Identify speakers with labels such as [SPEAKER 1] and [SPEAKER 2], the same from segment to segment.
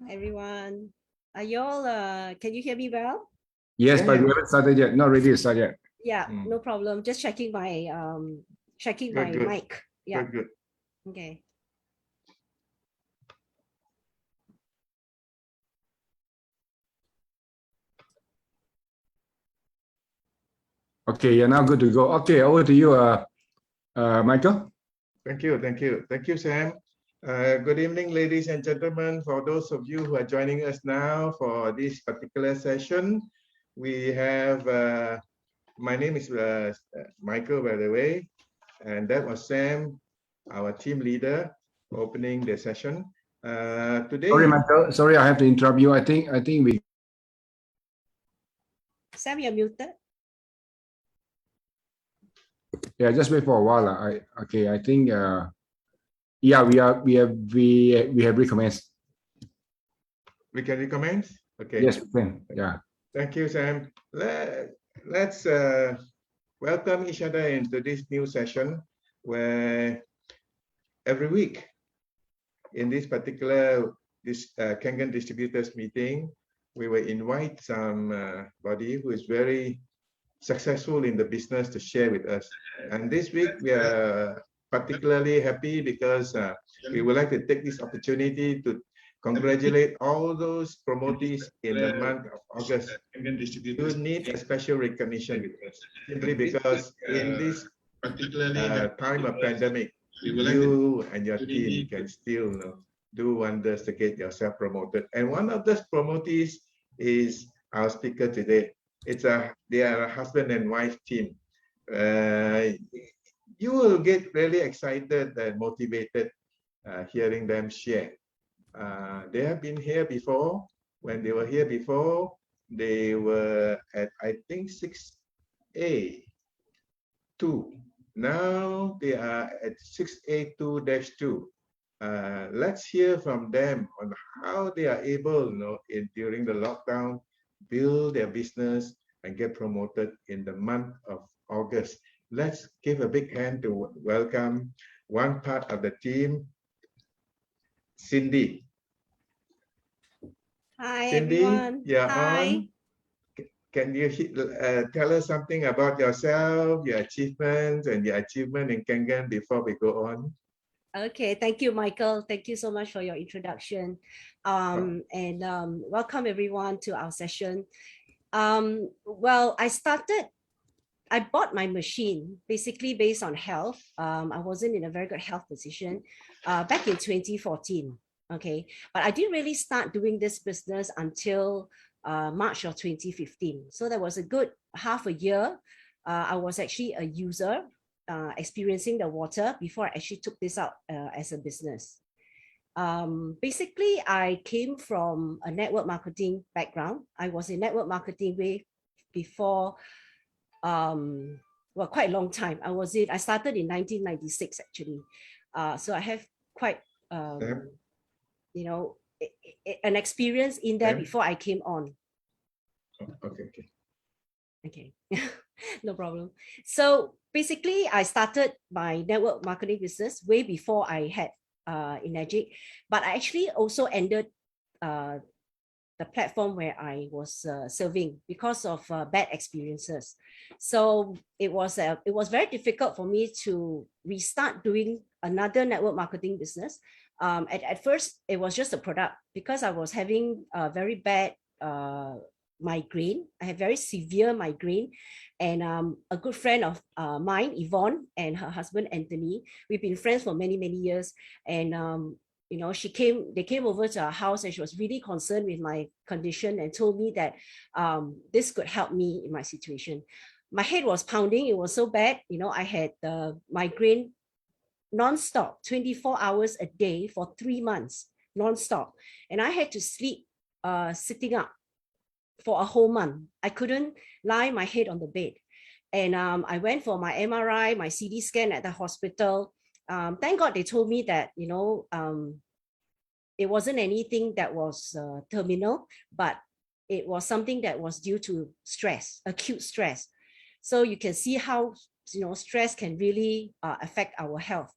[SPEAKER 1] everyone. Are you all, can you hear me well?
[SPEAKER 2] Yes,
[SPEAKER 3] Yeah,
[SPEAKER 2] but
[SPEAKER 3] yeah.
[SPEAKER 2] we haven't started yet. Not ready to start yet.
[SPEAKER 1] Yeah,
[SPEAKER 3] Mm.
[SPEAKER 1] no problem. Just checking my
[SPEAKER 3] Good.
[SPEAKER 1] mic. Yeah,
[SPEAKER 3] Good.
[SPEAKER 1] okay.
[SPEAKER 2] Okay, you're now good to go. Okay, over to you, Michael.
[SPEAKER 3] Thank you, Sam. Good evening, ladies and gentlemen. For those of you who are joining us now for this particular session, we have, my name is Michael, by the way, and that was Sam, our team leader, opening the session. Today,
[SPEAKER 2] Sorry, Michael. Sorry, I have to interrupt you. I think we.
[SPEAKER 1] Sam, you're muted.
[SPEAKER 2] Yeah, just wait for a while. I think. Yeah, we have recommenced.
[SPEAKER 3] we can recommence. Okay.
[SPEAKER 2] Yes, we can. Yeah.
[SPEAKER 3] Thank you, Sam. Let's welcome each other into this new session where every week in this particular Kangen distributors meeting, we will invite somebody who is very successful in the business to share with us. And this week we are particularly happy because we would like to take this opportunity to congratulate all those promotees in the month of August who need a special recognition simply because in this time of pandemic, you and your team can still do wonders to get yourself promoted. And one of those promotees is our speaker today. They are a husband and wife team. You will get really excited and motivated hearing them share. They have been here before. When they were here before, they were at, I think, 6A2. Now they are at 6A2-2. Let's hear from them on how they are able, during the lockdown, build their business and get promoted in the month of August. Let's give a big hand to welcome one part of the team, Cindy.
[SPEAKER 1] Hi,
[SPEAKER 3] Cindy,
[SPEAKER 1] everyone.
[SPEAKER 3] you're
[SPEAKER 1] Hi.
[SPEAKER 3] on. Can you tell us something about yourself, your achievements, and your achievement in Kangen before we go on?
[SPEAKER 1] Okay, thank you, Michael. Thank you so much for your introduction. And welcome everyone to our session. Well, I bought my machine basically based on health. I wasn't in a very good health position back in 2014. Okay, but I didn't really start doing this business until March of 2015. So there was a good half a year. I was actually a user experiencing the water before I actually took this out as a business. Basically, I came from a network marketing background. I was in network marketing way before, well, quite a long time. I started in 1996 actually. So I have quite, you know, an experience in there before I came on. Okay, no problem. So basically, I started my network marketing business way before I had Enagic, but I actually also ended the platform where I was serving because of bad experiences. So it was very difficult for me to restart doing another network marketing business. At first, it was just a product because I was having a very bad migraine. I had very severe migraine, and a good friend of mine, Yvonne, and her husband Anthony, we've been friends for many years, and you know, they came over to our house, and she was really concerned with my condition and told me that this could help me in my situation. My head was pounding. It was so bad. You know, I had the migraine non-stop, 24 hours a day for 3 months, non-stop. And I had to sleep sitting up for a whole month. I couldn't lie my head on the bed. And I went for my MRI, my CT scan at the hospital. Thank God they told me that, you know, it wasn't anything that was terminal, but it was something that was due to stress, acute stress. So you can see how, you know, stress can really affect our health.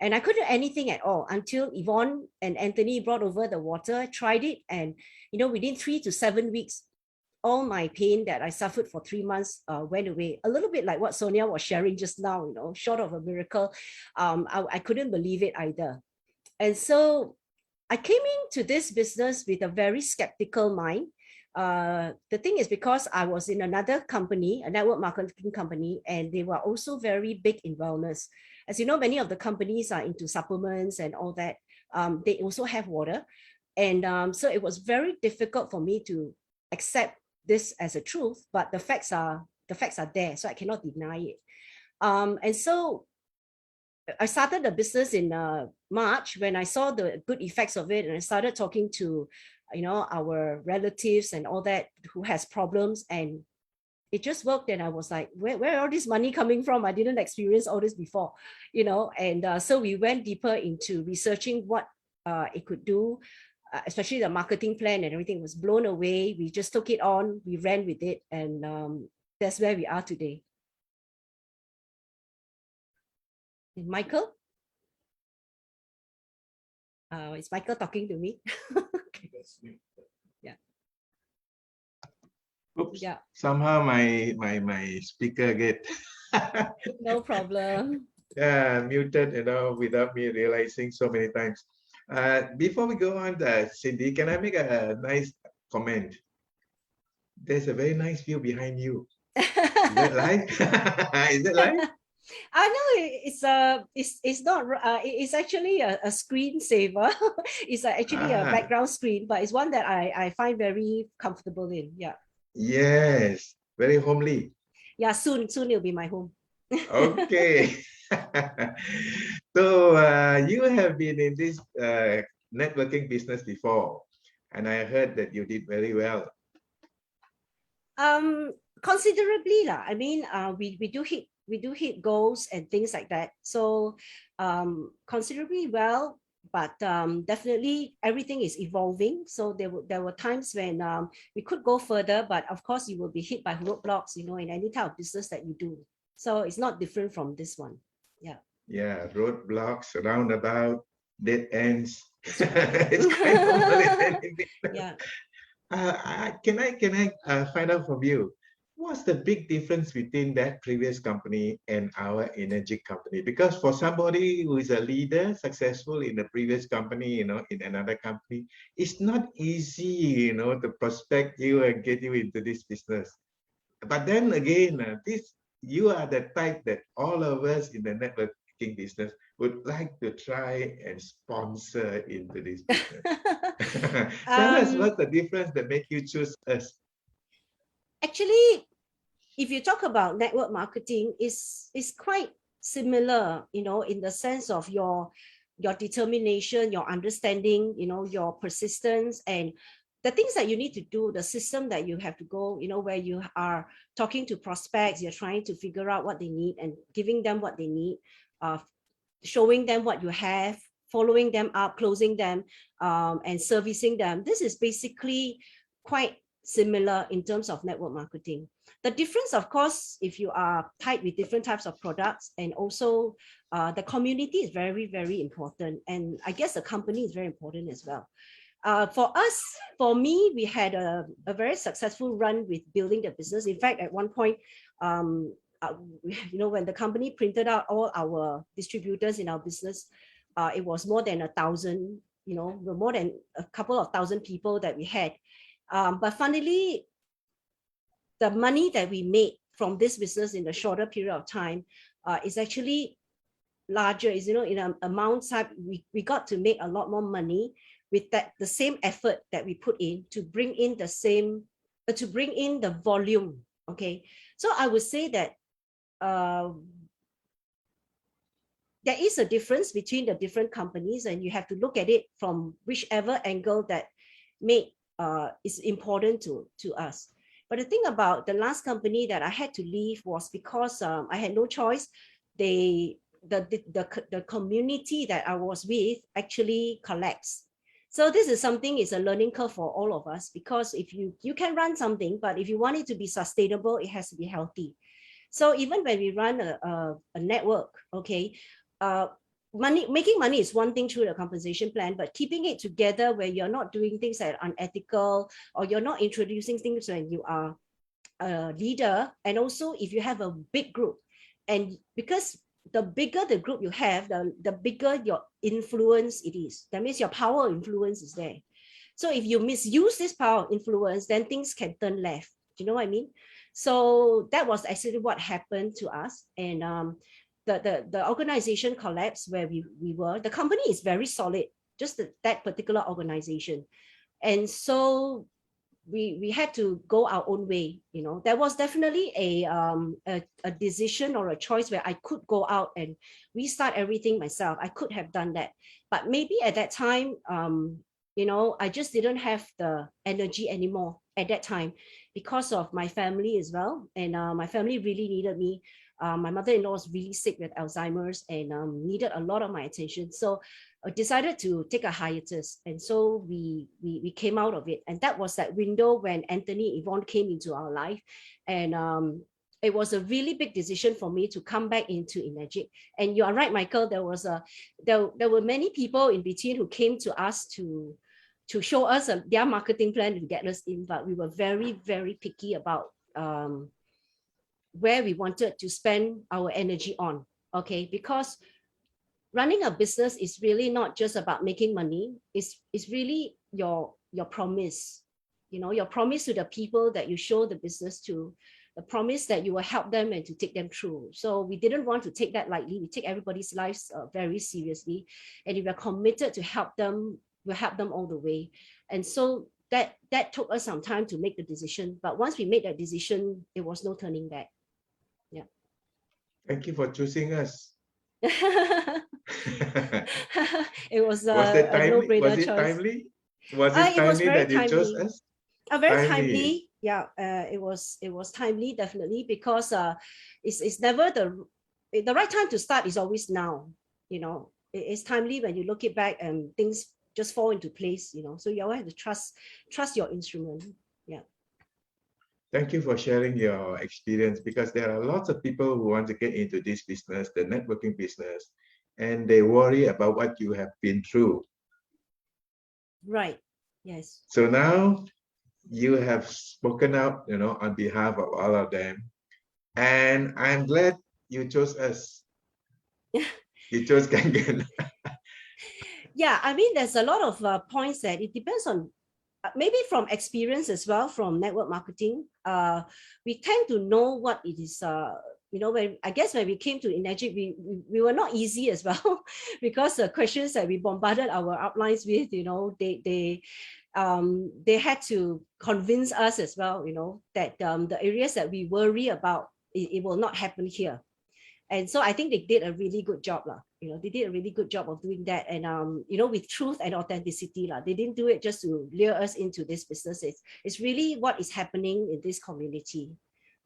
[SPEAKER 1] And I couldn't do anything at all until Yvonne and Anthony brought over the water, tried it, and within 3 to 7 weeks, all my pain that I suffered for 3 months went away. A little bit like what Sonia was sharing just now, short of a miracle. I couldn't believe it either. And so I came into this business with a very skeptical mind. The thing is, because I was in another company, a network marketing company, and they were also very big in wellness. As you know, many of the companies are into supplements and all that. They also have water. And so it was very difficult for me to accept this as a truth, but the facts are there, so I cannot deny it. And so I started the business in March when I saw the good effects of it, and I started talking to our relatives and all that who has problems, and it just worked. And I was like, where all this money coming from? I didn't experience all this before, and so we went deeper into researching what it could do, especially the marketing plan, and everything was blown away. We just took it on, we ran with it, and that's where we are today. Michael? Is Michael talking to me? Yeah.
[SPEAKER 3] Oops.
[SPEAKER 1] Yeah.
[SPEAKER 3] Somehow my speaker get
[SPEAKER 1] No problem.
[SPEAKER 3] muted, without me realizing so many times. Before we go on, Cindy, can I make a nice comment? There's a very nice view behind you. Is that live? Is it live?
[SPEAKER 1] I know it's not it's actually a screensaver. It's actually a background screen, but it's one that I find very comfortable in. Yeah.
[SPEAKER 3] Yes, very homely.
[SPEAKER 1] Yeah, soon it'll be my home.
[SPEAKER 3] Okay. So you have been in this networking business before, and I heard that you did very well.
[SPEAKER 1] Considerably lah. I mean, we do hit goals and things like that. So considerably well, but definitely everything is evolving. So there were times when we could go further, but of course you will be hit by roadblocks, in any type of business that you do. So it's not different from this one. Yeah.
[SPEAKER 3] Yeah, roadblocks, roundabout, dead ends. It's kind of
[SPEAKER 1] Yeah.
[SPEAKER 3] Can I find out from you, what's the big difference between that previous company and our Energic company? Because for somebody who is a leader, successful in the previous company, in another company, it's not easy, to prospect you and get you into this business. But then again, you are the type that all of us in the networking business would like to try and sponsor into this business. Tell us what's the difference that make you choose us.
[SPEAKER 1] Actually, if you talk about network marketing, is quite similar, in the sense of your determination, your understanding, your persistence, and the things that you need to do, the system that you have to go, where you are talking to prospects, you're trying to figure out what they need and giving them what they need, showing them what you have, following them up, closing them, and servicing them. This is basically quite similar in terms of network marketing. The difference, of course, if you are tied with different types of products, and also the community is very, very important. And I guess the company is very important as well. For me, we had a very successful run with building the business. In fact, at one point, when the company printed out all our distributors in our business, it was more than 1,000, more than a couple of thousand people that we had. But finally, the money that we made from this business in a shorter period of time is actually larger. Is in an amount type, we got to make a lot more money with the same effort that we put in to bring in the volume. Okay, so I would say that there is a difference between the different companies, and you have to look at it from whichever angle that is important to us. But the thing about the last company that I had to leave was because I had no choice. The community that I was with actually collapsed. So this is something, is a learning curve for all of us, because if you can run something, but if you want it to be sustainable, it has to be healthy. So even when we run a network, okay, making money is one thing through the compensation plan, but keeping it together where you're not doing things that are unethical, or you're not introducing things when you are a leader, and also if you have a big group, and because the bigger the group you have, the bigger your influence it is. That means your power of influence is there. So if you misuse this power of influence, then things can turn left. Do you know what I mean? So that was actually what happened to us. And the organization collapsed where we were. The company is very solid, just that particular organization. And so we had to go our own way. You know, there was definitely a decision or a choice where I could go out and restart everything myself. I could have done that, but maybe at that time, you know, I just didn't have the energy anymore at that time because of my family as well. And my family really needed me. My mother-in-law was really sick with Alzheimer's and needed a lot of my attention. So I decided to take a hiatus. And so we came out of it. And that was that window when Anthony Yvonne came into our life. And it was a really big decision for me to come back into Enagic. And you are right, Michael, there were many people in between who came to us to show us their marketing plan to get us in, but we were very, very picky about where we wanted to spend our energy on, okay? Because running a business is really not just about making money. It's really your promise, you know, your promise to the people that you show the business to, the promise that you will help them and to take them through. So we didn't want to take that lightly. We take everybody's lives very seriously. And if we're committed to help them, we'll help them all the way. And so that took us some time to make the decision. But once we made that decision, there was no turning back. Yeah.
[SPEAKER 3] Thank you for choosing us.
[SPEAKER 1] It was
[SPEAKER 3] Was
[SPEAKER 1] a
[SPEAKER 3] that timely?
[SPEAKER 1] no-brainer
[SPEAKER 3] Was it
[SPEAKER 1] choice.
[SPEAKER 3] timely? Was it
[SPEAKER 1] It was
[SPEAKER 3] timely
[SPEAKER 1] very
[SPEAKER 3] that you chose
[SPEAKER 1] timely.
[SPEAKER 3] us?
[SPEAKER 1] Very
[SPEAKER 3] Timely.
[SPEAKER 1] timely. Yeah, it was timely, definitely, because it's never the right time to start is always now. You know, it's timely when you look it back and things just fall into place. You know, so you always have to trust your instrument. Yeah.
[SPEAKER 3] Thank you for sharing your experience, because there are lots of people who want to get into this business, the networking business, and they worry about what you have been through.
[SPEAKER 1] Right. Yes.
[SPEAKER 3] So now you have spoken out, you know, on behalf of all of them, and I'm glad you chose us. You chose Kangen.
[SPEAKER 1] Yeah, I mean, there's a lot of points that it depends on. Maybe from experience as well, from network marketing, we tend to know what it is. You know, when we came to Enagic, we were not easy as well, because the questions that we bombarded our uplines with, you know, they had to convince us as well, you know, that the areas that we worry about, it will not happen here. And so I think they did a really good job, you know, they did a really good job of doing that. And, you know, with truth and authenticity, they didn't do it just to lure us into this business. It's really what is happening in this community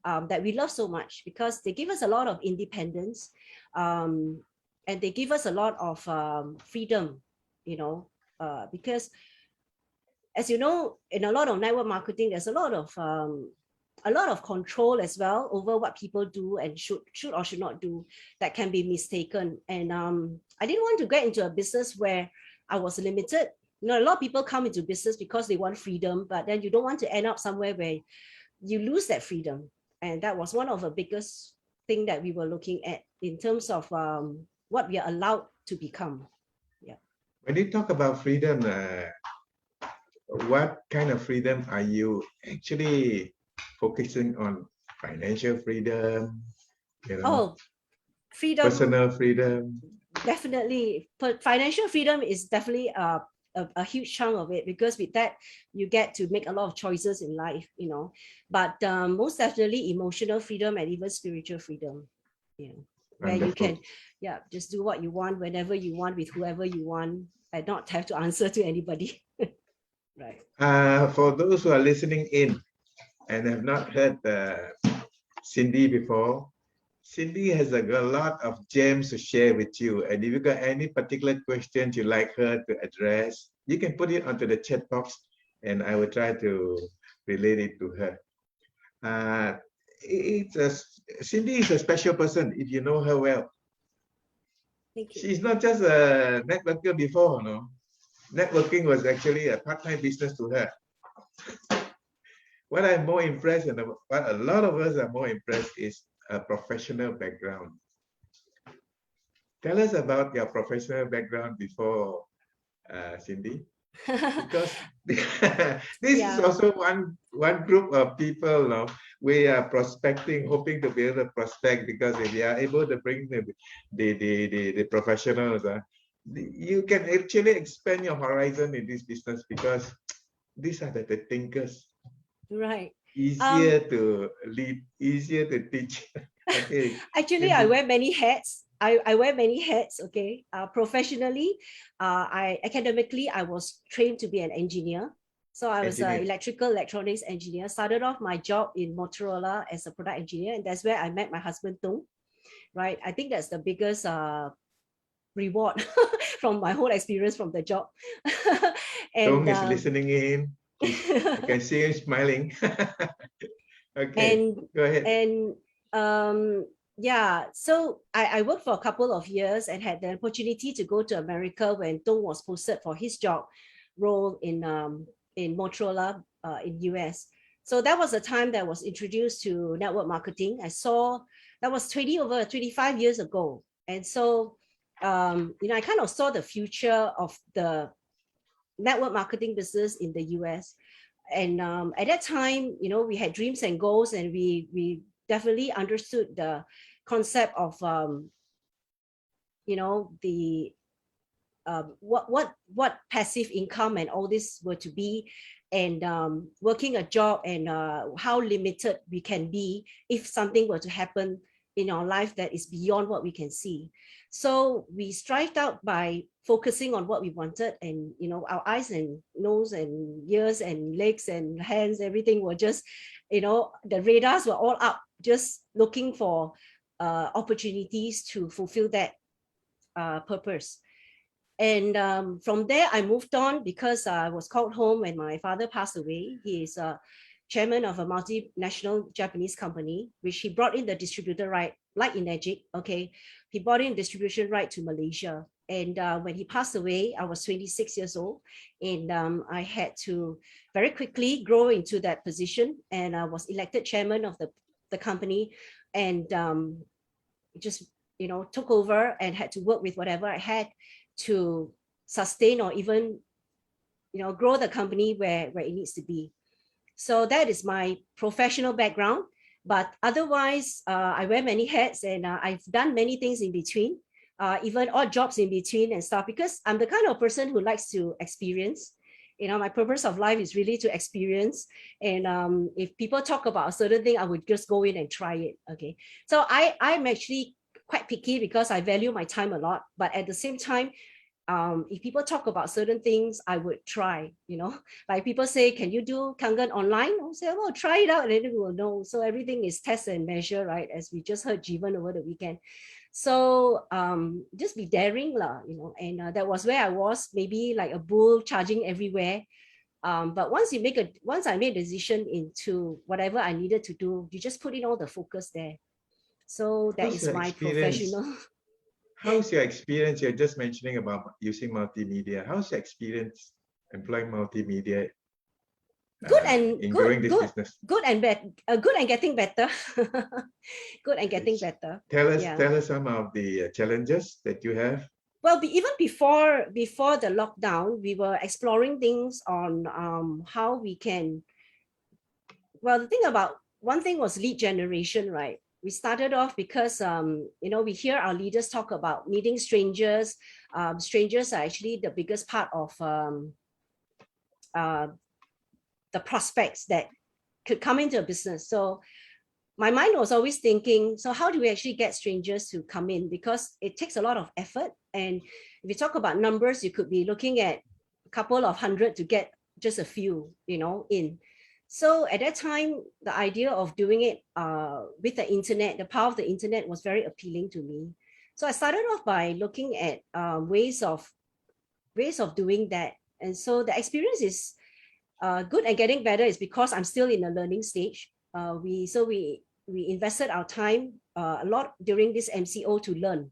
[SPEAKER 1] that we love so much, because they give us a lot of independence, and they give us a lot of freedom, you know, because as you know, in a lot of network marketing, there's a lot of control as well over what people do and should or should not do that can be mistaken. And I didn't want to get into a business where I was limited. You know, a lot of people come into business because they want freedom, but then you don't want to end up somewhere where you lose that freedom. And that was one of the biggest thing that we were looking at in terms of what we are allowed to become. Yeah.
[SPEAKER 3] When you talk about freedom, what kind of freedom are you actually focusing on? Financial freedom, you know,
[SPEAKER 1] freedom,
[SPEAKER 3] personal freedom?
[SPEAKER 1] Definitely. But financial freedom is definitely a huge chunk of it, because with that you get to make a lot of choices in life, you know. But most definitely emotional freedom and even spiritual freedom, you know, where you can just do what you want whenever you want with whoever you want and not have to answer to anybody. Right.
[SPEAKER 3] For those who are listening in and have not heard Cindy before, Cindy has a lot of gems to share with you. And if you got any particular questions you'd like her to address, you can put it onto the chat box and I will try to relate it to her. Cindy is a special person if you know her well.
[SPEAKER 1] Thank you.
[SPEAKER 3] She's not just a networker before, no. Networking was actually a part-time business to her. What I'm more impressed and what a lot of us are more impressed is a professional background. Tell us about your professional background before, Cindy, because this is also one group of people. No, we are prospecting, hoping to be able to prospect, because if we are able to bring the professionals, you can actually expand your horizon in this business, because these are the thinkers.
[SPEAKER 1] Right.
[SPEAKER 3] Easier to lead, easier to teach. Okay.
[SPEAKER 1] Actually, I wear many hats. I wear many hats. Okay. Professionally, academically, I was trained to be an engineer. So I was an electrical electronics engineer. Started off my job in Motorola as a product engineer, and that's where I met my husband Tung. Right. I think that's the biggest reward from my whole experience from the job.
[SPEAKER 3] And Tung is listening in. I can see him smiling. Okay,
[SPEAKER 1] and
[SPEAKER 3] go ahead.
[SPEAKER 1] And yeah, so I worked for a couple of years and had the opportunity to go to America when Tung was posted for his job role in Motorola in US. So that was the time that I was introduced to network marketing. I saw that was 25 years ago. And so, I kind of saw the future of the network marketing business in the US. And at that time, we had dreams and goals, and we definitely understood the concept of, the what passive income and all this were to be, and working a job, and how limited we can be if something were to happen in our life that is beyond what we can see. So we strived out by focusing on what we wanted, and our eyes and nose and ears and legs and hands, everything were just, the radars were all up, just looking for opportunities to fulfill that purpose. And from there, I moved on because I was called home when my father passed away. He is a chairman of a multinational Japanese company, which he brought in the distributor right, like Enagic. Okay, he brought in distribution right to Malaysia. And when he passed away, I was 26 years old, and I had to very quickly grow into that position. And I was elected chairman of the company, and just took over and had to work with whatever I had to sustain or even grow the company where it needs to be. So that is my professional background. But otherwise, I wear many hats, and I've done many things in between, even odd jobs in between and stuff, because I'm the kind of person who likes to experience. My purpose of life is really to experience. And if people talk about a certain thing, I would just go in and try it. Okay. So I'm actually quite picky because I value my time a lot. But at the same time, if people talk about certain things, I would try, like people say, can you do Kangen online? I'll say, well, try it out and then we will know. So everything is test and measure, right? As we just heard Jeevan over the weekend. So just be daring, and that was where I was, maybe like a bull charging everywhere. But once I made a decision into whatever I needed to do, you just put in all the focus there. So that is my professional.
[SPEAKER 3] How's your experience? You're just mentioning about using multimedia. How's your experience employing multimedia?
[SPEAKER 1] Good and
[SPEAKER 3] in growing this business.
[SPEAKER 1] Good and bad. Good and getting better. Good and getting better.
[SPEAKER 3] Tell us some of the challenges that you have.
[SPEAKER 1] Well, even before the lockdown, we were exploring things on how we can. Well, one thing was lead generation, right? We started off because we hear our leaders talk about meeting strangers. Strangers are actually the biggest part of the prospects that could come into a business. So my mind was always thinking, so how do we actually get strangers to come in? Because it takes a lot of effort. And if you talk about numbers, you could be looking at a couple of hundred to get just a few, in. So at that time, the idea of doing it with the internet, the power of the internet was very appealing to me. So I started off by looking at ways of doing that. And so the experience is good and getting better is because I'm still in the learning stage. We invested our time a lot during this MCO to learn.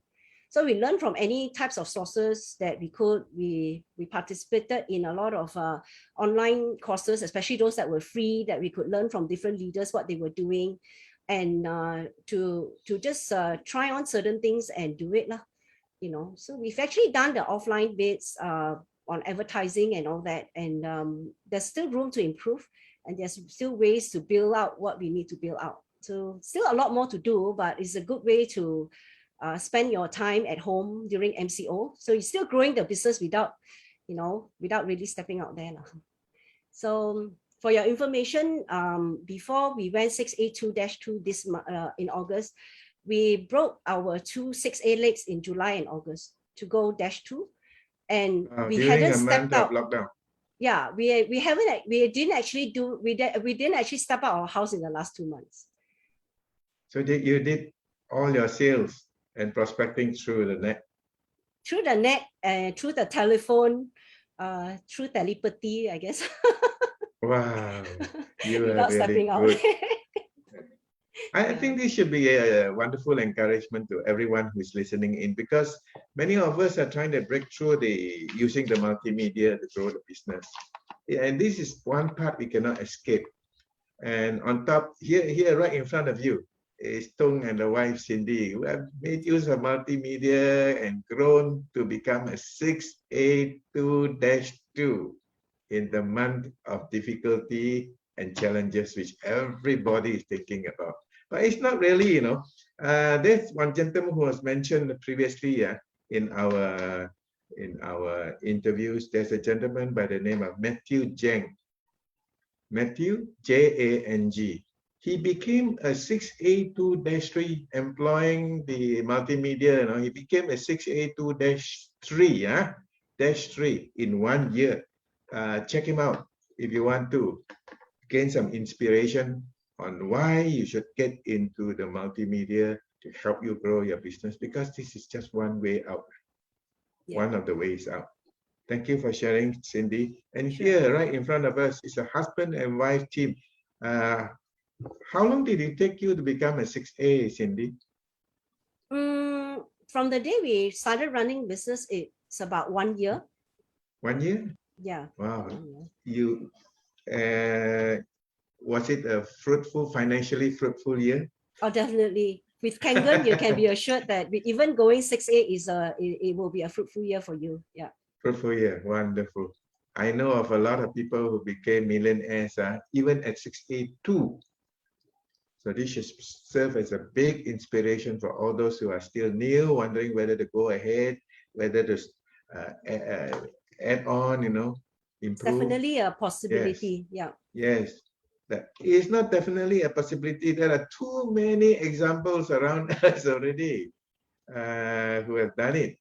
[SPEAKER 1] So we learned from any types of sources that we could. We participated in a lot of online courses, especially those that were free, that we could learn from different leaders what they were doing, and to just try on certain things and do it lah. So we've actually done the offline bits on advertising and all that, and there's still room to improve, and there's still ways to build out what we need to build out. So still a lot more to do, but it's a good way to spend your time at home during MCO. So you're still growing the business without really stepping out there lah. So for your information, before we went 6A2-2 this in August, we broke our 6A legs in July and August to go -2, and we
[SPEAKER 3] during
[SPEAKER 1] hadn't
[SPEAKER 3] a
[SPEAKER 1] stepped
[SPEAKER 3] month of
[SPEAKER 1] out.
[SPEAKER 3] lockdown.
[SPEAKER 1] Yeah, we didn't actually step out our house in the last 2 months.
[SPEAKER 3] So you did all your sales and prospecting through the net.
[SPEAKER 1] Through the net and through the telephone, through telepathy, I guess.
[SPEAKER 3] Wow, you are
[SPEAKER 1] Without
[SPEAKER 3] really
[SPEAKER 1] stepping out.
[SPEAKER 3] good. I think this should be a wonderful encouragement to everyone who is listening in, because many of us are trying to break through using the multimedia to grow the business. Yeah, and this is one part we cannot escape. And on top, here right in front of you is Tung and the wife Cindy, who have made use of multimedia and grown to become a 6A2-2 in the month of difficulty and challenges which everybody is thinking about. But it's not really, there's one gentleman who was mentioned previously in our interviews. There's a gentleman by the name of Matthew Jang. Matthew, Jang. He became a 6A2-3 employing the multimedia. He became a 6A2-3 in 1 year. Check him out if you want to gain some inspiration on why you should get into the multimedia to help you grow your business, because this is just one way out, one of the ways out. Thank you for sharing, Cindy. And here, right in front of us, is a husband and wife team. How long did it take you to become a 6A, Cindy?
[SPEAKER 1] From the day we started running business, it's about 1 year.
[SPEAKER 3] 1 year?
[SPEAKER 1] Yeah.
[SPEAKER 3] Wow.
[SPEAKER 1] 1 year.
[SPEAKER 3] You was it a financially fruitful year?
[SPEAKER 1] Oh, definitely. With Kangen, you can be assured that even going 6A it will be a fruitful year for you. Yeah.
[SPEAKER 3] Fruitful year, wonderful. I know of a lot of people who became millionaires even at 6A2. So this should serve as a big inspiration for all those who are still new, wondering whether to go ahead, whether to add on, improve.
[SPEAKER 1] It's definitely a possibility.
[SPEAKER 3] Yes.
[SPEAKER 1] Yeah.
[SPEAKER 3] Yes. That is not definitely a possibility. There are too many examples around us already who have done it.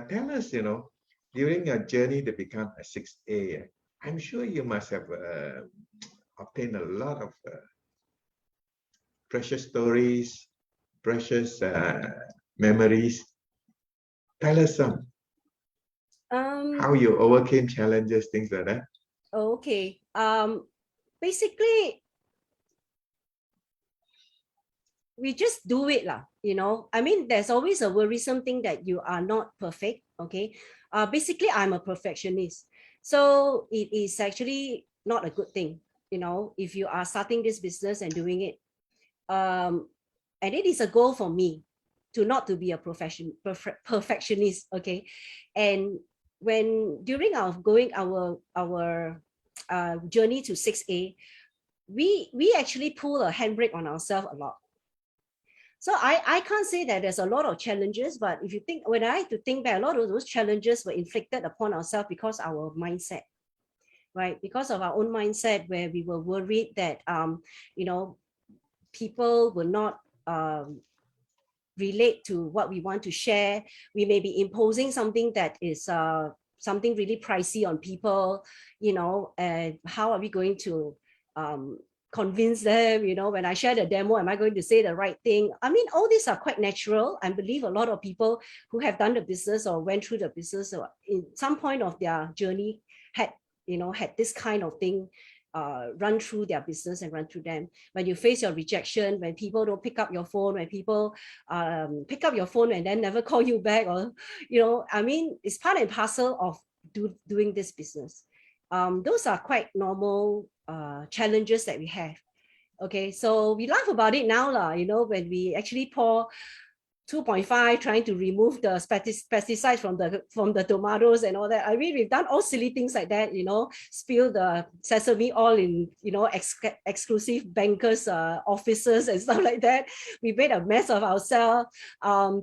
[SPEAKER 3] Tell us, during your journey to become a 6A, I'm sure you must have obtained a lot of precious stories, precious memories. Tell us some. How you overcame challenges, things like that.
[SPEAKER 1] Okay. Basically, we just do it lah. I mean, there's always a worrisome thing that you are not perfect. Okay. Basically, I'm a perfectionist, so it is actually not a good thing. If you are starting this business and doing it, and it is a goal for me not to be a perfectionist. Okay. And during our journey to 6A, we actually pull a handbrake on ourselves a lot. So I can't say that there's a lot of challenges, but if you think, when I had to think back, a lot of those challenges were inflicted upon ourselves because our mindset, right? Because of our own mindset, where we were worried that people will not relate to what we want to share. We may be imposing something that is something really pricey on people, and how are we going to convince them, when I share the demo, am I going to say the right thing? I mean, all these are quite natural. I believe a lot of people who have done the business or went through the business or in some point of their journey had this kind of thing run through their business and run through them. When you face your rejection, when people don't pick up your phone, when people pick up your phone and then never call you back, or, I mean, it's part and parcel of doing this business. Those are quite normal challenges that we have. Okay, so we laugh about it now, when we actually pour 2.5 trying to remove the pesticides from the tomatoes and all that. I mean, we've done all silly things like that, spill the sesame oil in, exclusive bankers' offices and stuff like that. We made a mess of ourselves.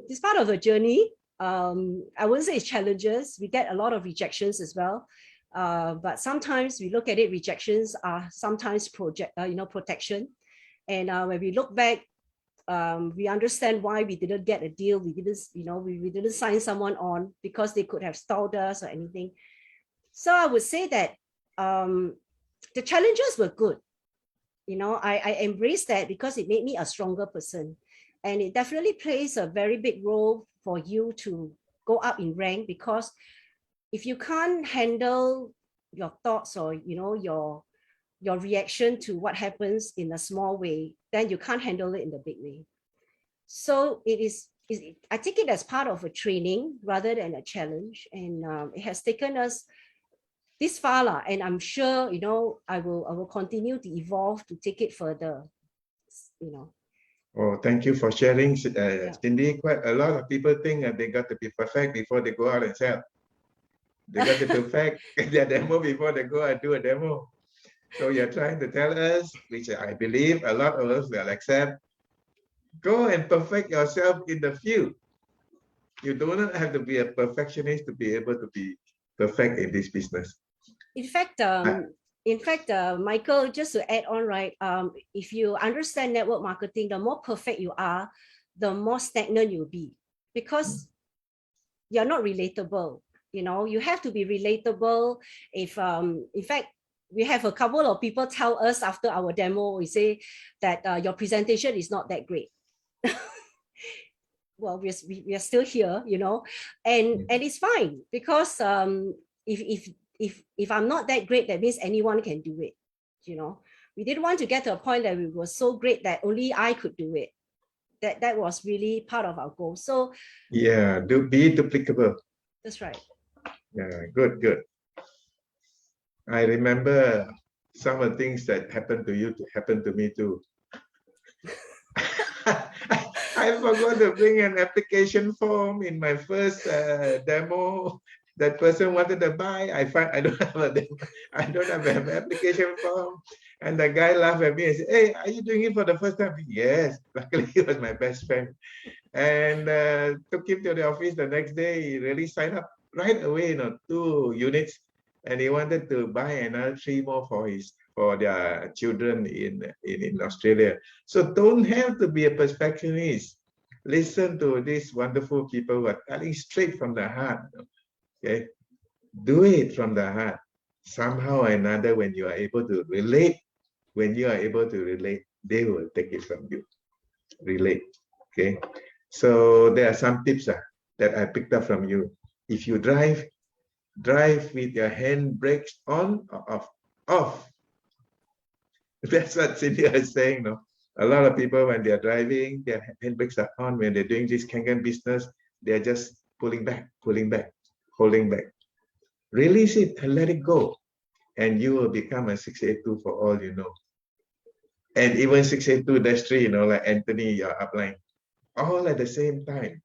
[SPEAKER 1] It's part of the journey. I wouldn't say it's challenges. We get a lot of rejections as well. But sometimes we look at it, rejections are sometimes protection. And when we look back, we understand why we didn't get a deal. We didn't sign someone on because they could have stalled us or anything. So I would say that the challenges were good. I embraced that because it made me a stronger person. And it definitely plays a very big role for you to go up in rank, because if you can't handle your thoughts or, your reaction to what happens in a small way, then you can't handle it in the big way. So I take it as part of a training rather than a challenge. And it has taken us this far, and I'm sure, I will continue to evolve to take it further,
[SPEAKER 3] Oh, thank you for sharing, Cindy. Quite a lot of people think that they got to be perfect before they go out and sell. They got to perfect their demo before they go and do a demo. So you're trying to tell us, which I believe a lot of us will accept, go and perfect yourself in the field. You do not have to be a perfectionist to be able to be perfect in this business.
[SPEAKER 1] In fact, Michael, just to add on, right? If you understand network marketing, the more perfect you are, the more stagnant you'll be, because you're not relatable. You have to be relatable. If in fact, we have a couple of people tell us after our demo, we say that your presentation is not that great. Well, we are still here, and it's fine, because if I'm not that great, that means anyone can do it. We didn't want to get to a point that we were so great that only I could do it. That was really part of our goal. So
[SPEAKER 3] yeah, be duplicable.
[SPEAKER 1] That's right.
[SPEAKER 3] Yeah, good. I remember some of the things that happened to you to happen to me too. I forgot to bring an application form in my first demo. That person wanted to buy. I don't have an application form, and the guy laughed at me and said, "Hey, are you doing it for the first time?" Yes. Luckily, he was my best friend, and took him to the office the next day. He really signed up right away. 2 units, and he wanted to buy another 3 more for their children in Australia. So don't have to be a perfectionist. Listen to these wonderful people who are telling straight from the heart. Okay, do it from the heart. Somehow or another, when you are able to relate, they will take it from you. Relate. Okay, so there are some tips that I picked up from you. If you drive with your hand brakes on or off. That's what Cynthia is saying. No, a lot of people, when they are driving, their hand brakes are on. When they're doing this Kangen business, they're just pulling back, holding back. Release it and let it go, and you will become a 682 for all you know. And even 682-3, like Anthony, your upline, all at the same time.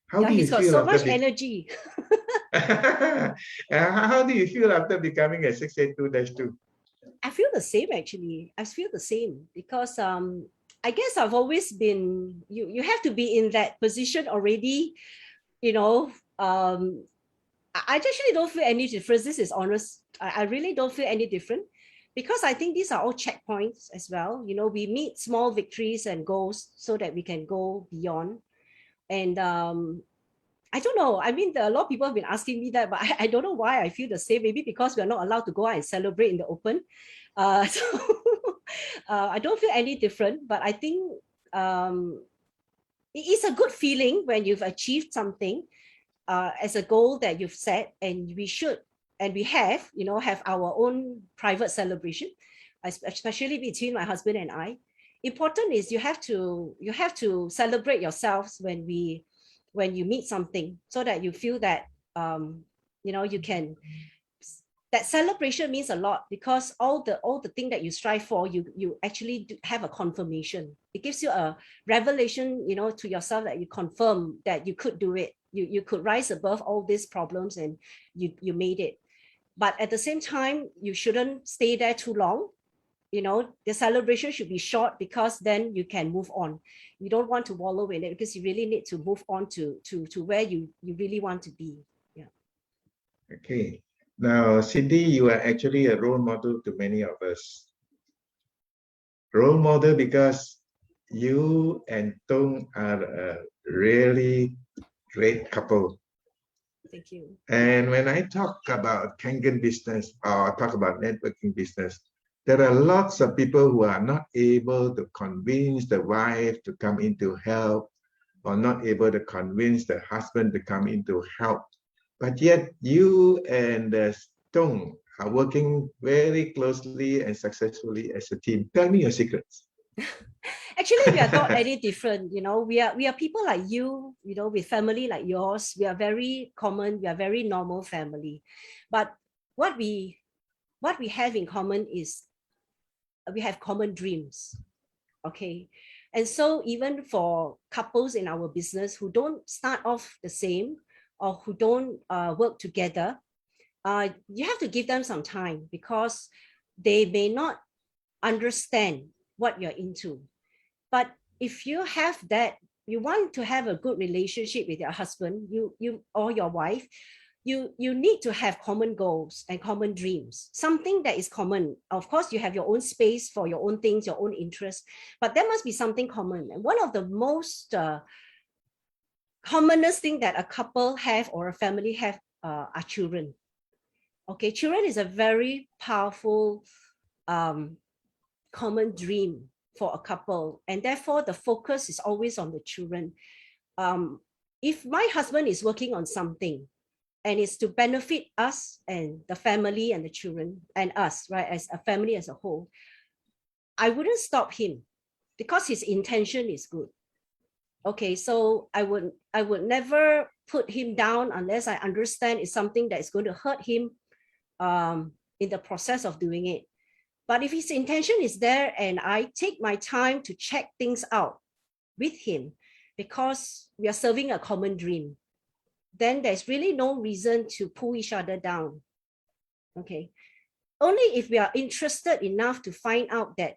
[SPEAKER 3] How do you
[SPEAKER 1] he's got
[SPEAKER 3] feel
[SPEAKER 1] so
[SPEAKER 3] after
[SPEAKER 1] much energy.
[SPEAKER 3] How do you feel after becoming a 682-2?
[SPEAKER 1] I feel the same, actually. I feel the same because I guess I've always been, you have to be in that position already, I actually don't feel any difference. This is honest. I really don't feel any different, because I think these are all checkpoints as well. We meet small victories and goals so that we can go beyond. And I don't know. I mean, a lot of people have been asking me that, but I don't know why I feel the same. Maybe because we're not allowed to go out and celebrate in the open. So I don't feel any different, but I think it is a good feeling when you've achieved something as a goal that you've set, and we should and we have, have our own private celebration, especially between my husband and I. Important is you have to celebrate yourselves when you meet something, so that you feel that you can. That celebration means a lot, because all the thing that you strive for, you actually have a confirmation. It gives you a revelation, to yourself, that you confirm that you could do it. You could rise above all these problems, and you made it. But at the same time, you shouldn't stay there too long. The celebration should be short, because then you can move on. You don't want to wallow in it, because you really need to move on to where you really want to be. Yeah.
[SPEAKER 3] Okay. Now, Cindy, you are actually a role model to many of us. Role model because you and Tung are a really great couple.
[SPEAKER 1] Thank you.
[SPEAKER 3] And when I talk about Kangen business or talk about networking business, there are lots of people who are not able to convince the wife to come in to help, or not able to convince the husband to come in to help. But yet you and Tung are working very closely and successfully as a team. Tell me your secrets.
[SPEAKER 1] Actually, we are not any different. We are people like you, with family like yours. We are very common. We are very normal family. But what we have in common is we have common dreams. Okay. And so even for couples in our business who don't start off the same, or who don't work together, you have to give them some time, because they may not understand what you're into. But if you have that, you want to have a good relationship with your husband, you or your wife, you need to have common goals and common dreams, something that is common. Of course, you have your own space for your own things, your own interests, but there must be something common. And one of the most commonest thing that a couple have, or a family have, are children. Okay, children is a very powerful common dream for a couple, and therefore the focus is always on the children. If my husband is working on something and it's to benefit us and the family and the children and us, right, as a family as a whole, I wouldn't stop him, because his intention is good. Okay, so I would never put him down unless I understand it's something that is going to hurt him in the process of doing it. But if his intention is there, and I take my time to check things out with him, because we are serving a common dream, then there's really no reason to pull each other down. Okay. Only if we are interested enough to find out that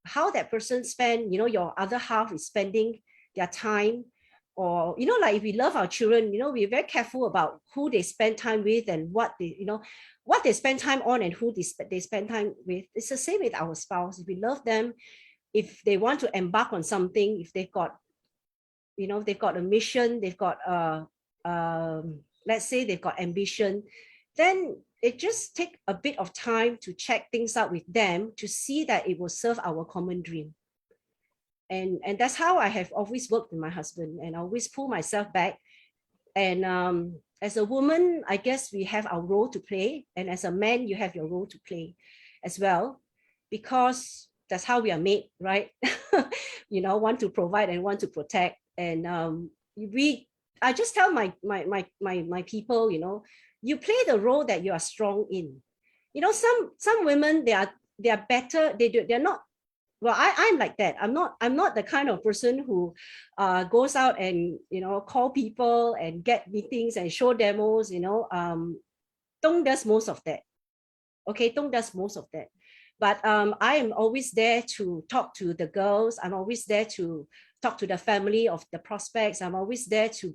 [SPEAKER 1] how that person spend, your other half is spending their time, or, like if we love our children, we're very careful about who they spend time with, and what they spend time on, and who they spend time with. It's the same with our spouse. If we love them, if they want to embark on something, if they've got, they've got a mission, they've got let's say they've got ambition, then it just take a bit of time to check things out with them, to see that it will serve our common dream. And that's how I have always worked with my husband, and I always pull myself back. And as a woman, I guess we have our role to play, and as a man, you have your role to play as well, because that's how we are made, right? Want to provide and want to protect. And I just tell my people, you play the role that you are strong in. Some women, they are better. They're not. Well, I'm like that. I'm not the kind of person who goes out and call people and get meetings and show demos. Tung does most of that. Okay, Tung does most of that. But I am always there to talk to the girls. I'm always there to talk to the family of the prospects. I'm always there to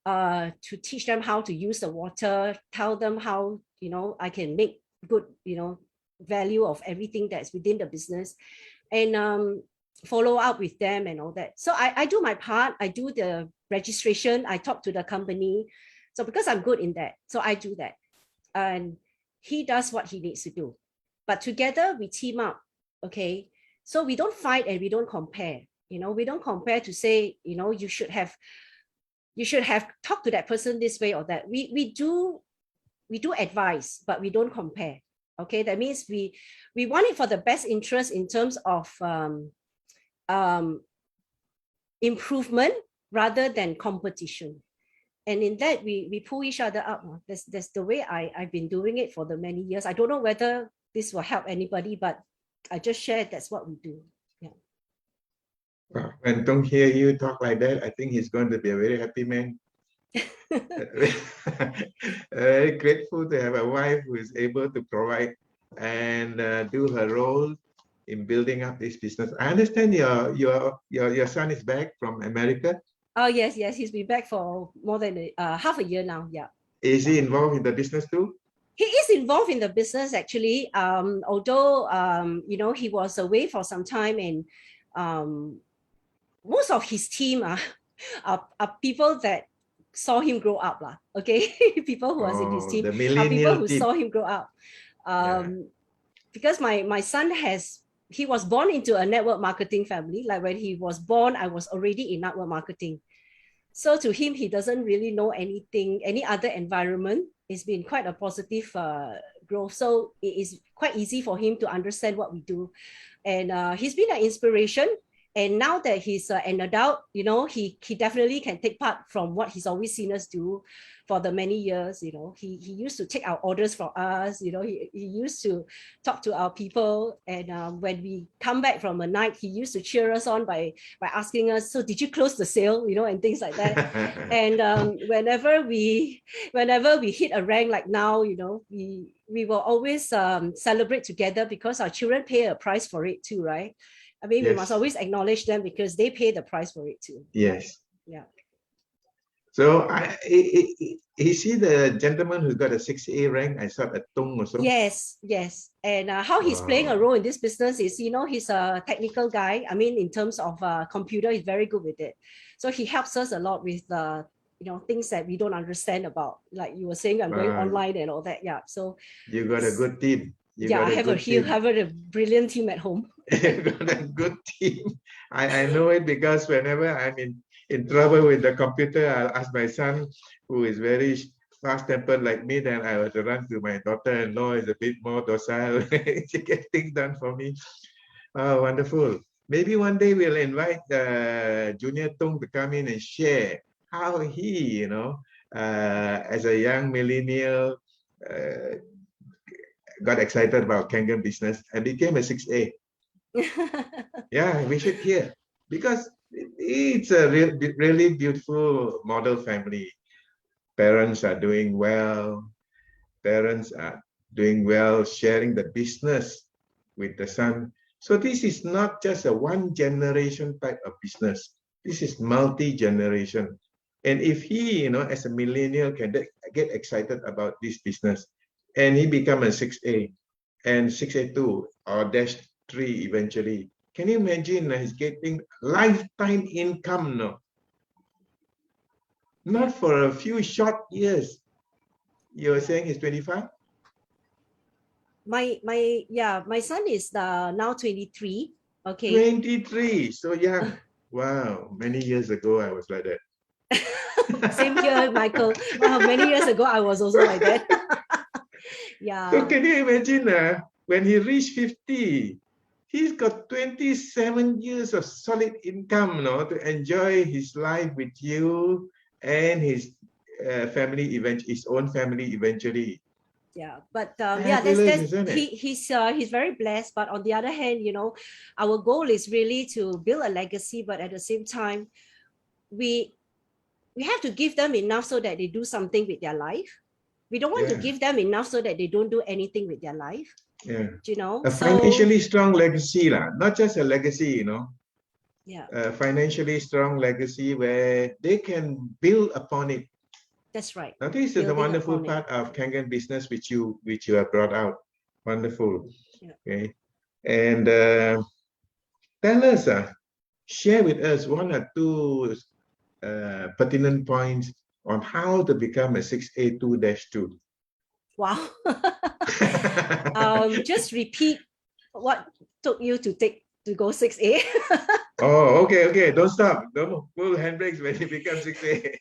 [SPEAKER 1] to teach them how to use the water, tell them how I can make good value of everything that's within the business, and follow up with them and all that. So I do my part. I do the registration. I talk to the company. So because I'm good in that, so I do that, and he does what he needs to do. But together we team up. Okay, so we don't fight and we don't compare. We don't compare to say you should have talked to that person this way or that. We do we do advise, but we don't compare. Okay, that means we want it for the best interest in terms of improvement rather than competition. And in that, we pull each other up. That's the way I've been doing it for the many years. I don't know whether this will help anybody, but I just shared that's what we do. Yeah.
[SPEAKER 3] Wow. When Tung hear you talk like that, I think he's going to be a very happy man. Very grateful to have a wife who is able to provide and do her role in building up this business. I understand your son is back from America.
[SPEAKER 1] Oh yes, he's been back for more than half a year now. Yeah.
[SPEAKER 3] Is he involved in the business too?
[SPEAKER 1] He is involved in the business actually. Although you know, he was away for some time, and most of his team are people that saw him grow up lah. Okay, people who was in his team
[SPEAKER 3] the
[SPEAKER 1] are people
[SPEAKER 3] millennial
[SPEAKER 1] who
[SPEAKER 3] team.
[SPEAKER 1] saw him grow up. Because my son he was born into a network marketing family. Like when he was born, I was already in network marketing. So to him, he doesn't really know anything, any other environment. It's been quite a positive growth. So it is quite easy for him to understand what we do. And he's been an inspiration. And now that he's an adult, you know, he definitely can take part from what he's always seen us do for the many years. You know, he used to take our orders from us. You know, he used to talk to our people. And when we come back from a night, he used to cheer us on by asking us, so did you close the sale? You know, and things like that. And whenever we hit a rank like now, you know, we will always celebrate together because our children pay a price for it too, right? I mean, we must always acknowledge them because they pay the price for it too.
[SPEAKER 3] Yes.
[SPEAKER 1] Yeah.
[SPEAKER 3] So is he the gentleman who got a 6A rank? I saw at Tung also.
[SPEAKER 1] Yes. And how he's playing a role in this business is, you know, he's a technical guy. I mean, in terms of computer, he's very good with it. So he helps us a lot with you know, things that we don't understand about. Like you were saying, I'm going online and all that. Yeah. So
[SPEAKER 3] you got a good team.
[SPEAKER 1] I have a brilliant team at home.
[SPEAKER 3] You've got a good team. I know it because whenever I'm in trouble with the computer, I'll ask my son, who is very fast-tempered like me, then I will run to my daughter-in-law, is a bit more docile. She gets things done for me. Oh, wonderful. Maybe one day we'll invite Junior Tung to come in and share how he, you know, as a young millennial, got excited about Kangen business and became a 6A. Yeah, we should hear because it's a really beautiful model family. Parents are doing well. Parents are doing well, sharing the business with the son. So this is not just a one generation type of business. This is multi-generation. And if he, you know, as a millennial can get excited about this business and he become a 6A and 6A2 or -3 eventually, can you imagine he's getting lifetime income now? Not for a few short years. You were saying he's 25?
[SPEAKER 1] My son is now 23. Okay.
[SPEAKER 3] 23. So yeah. Wow. Many years ago I was like that.
[SPEAKER 1] Same here, Michael. Many years ago I was also like that. Yeah.
[SPEAKER 3] So can you imagine when he reached 50, he's got 27 years of solid income, no, to enjoy his life with you and his family, his own family eventually.
[SPEAKER 1] Yeah, but he's very blessed. But on the other hand, you know, our goal is really to build a legacy. But at the same time, we have to give them enough so that they do something with their life. We don't want to give them enough so that they don't do anything with their life.
[SPEAKER 3] Yeah,
[SPEAKER 1] you know,
[SPEAKER 3] a financially strong legacy, not just a legacy, you know.
[SPEAKER 1] Yeah,
[SPEAKER 3] a financially strong legacy where they can build upon it.
[SPEAKER 1] That's right.
[SPEAKER 3] Now, this is the wonderful part of Kangen business which you have brought out. Wonderful.
[SPEAKER 1] Yeah.
[SPEAKER 3] Okay, and tell us, share with us one or two pertinent points on how to become a 6A2-2.
[SPEAKER 1] Wow. Just repeat what took you to go 6A.
[SPEAKER 3] Oh, okay. Don't stop. Don't pull handbrakes when you become 6A.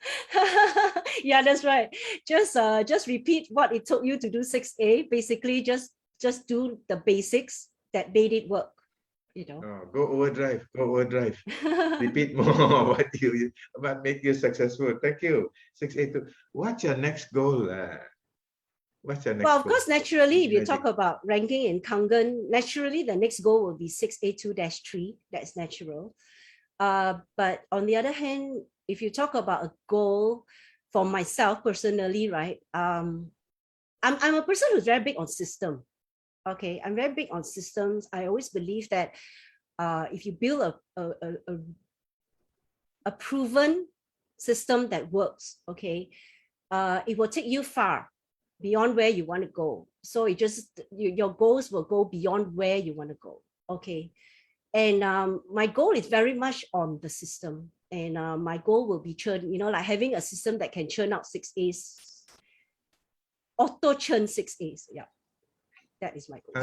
[SPEAKER 1] Yeah, that's right. Just repeat what it took you to do 6A. Basically, just do the basics that made it work. You know.
[SPEAKER 3] Oh, go overdrive. Repeat more what make you successful. Thank you. 6A2. What's your next goal? What's your next
[SPEAKER 1] Well, of
[SPEAKER 3] goal?
[SPEAKER 1] course, naturally, if you
[SPEAKER 3] Magic.
[SPEAKER 1] talk about ranking in Kangen, naturally the next goal will be 6A2-3. That's natural. But on the other hand, if you talk about a goal for myself personally, right? I'm a person who's very big on system. Okay, I'm very big on systems. I always believe that if you build a proven system that works, okay, it will take you far beyond where you want to go. So your goals will go beyond where you want to go. Okay. And my goal is very much on the system. And my goal will be like having a system that can churn out 6As, auto churn 6As. Yeah, that is my goal.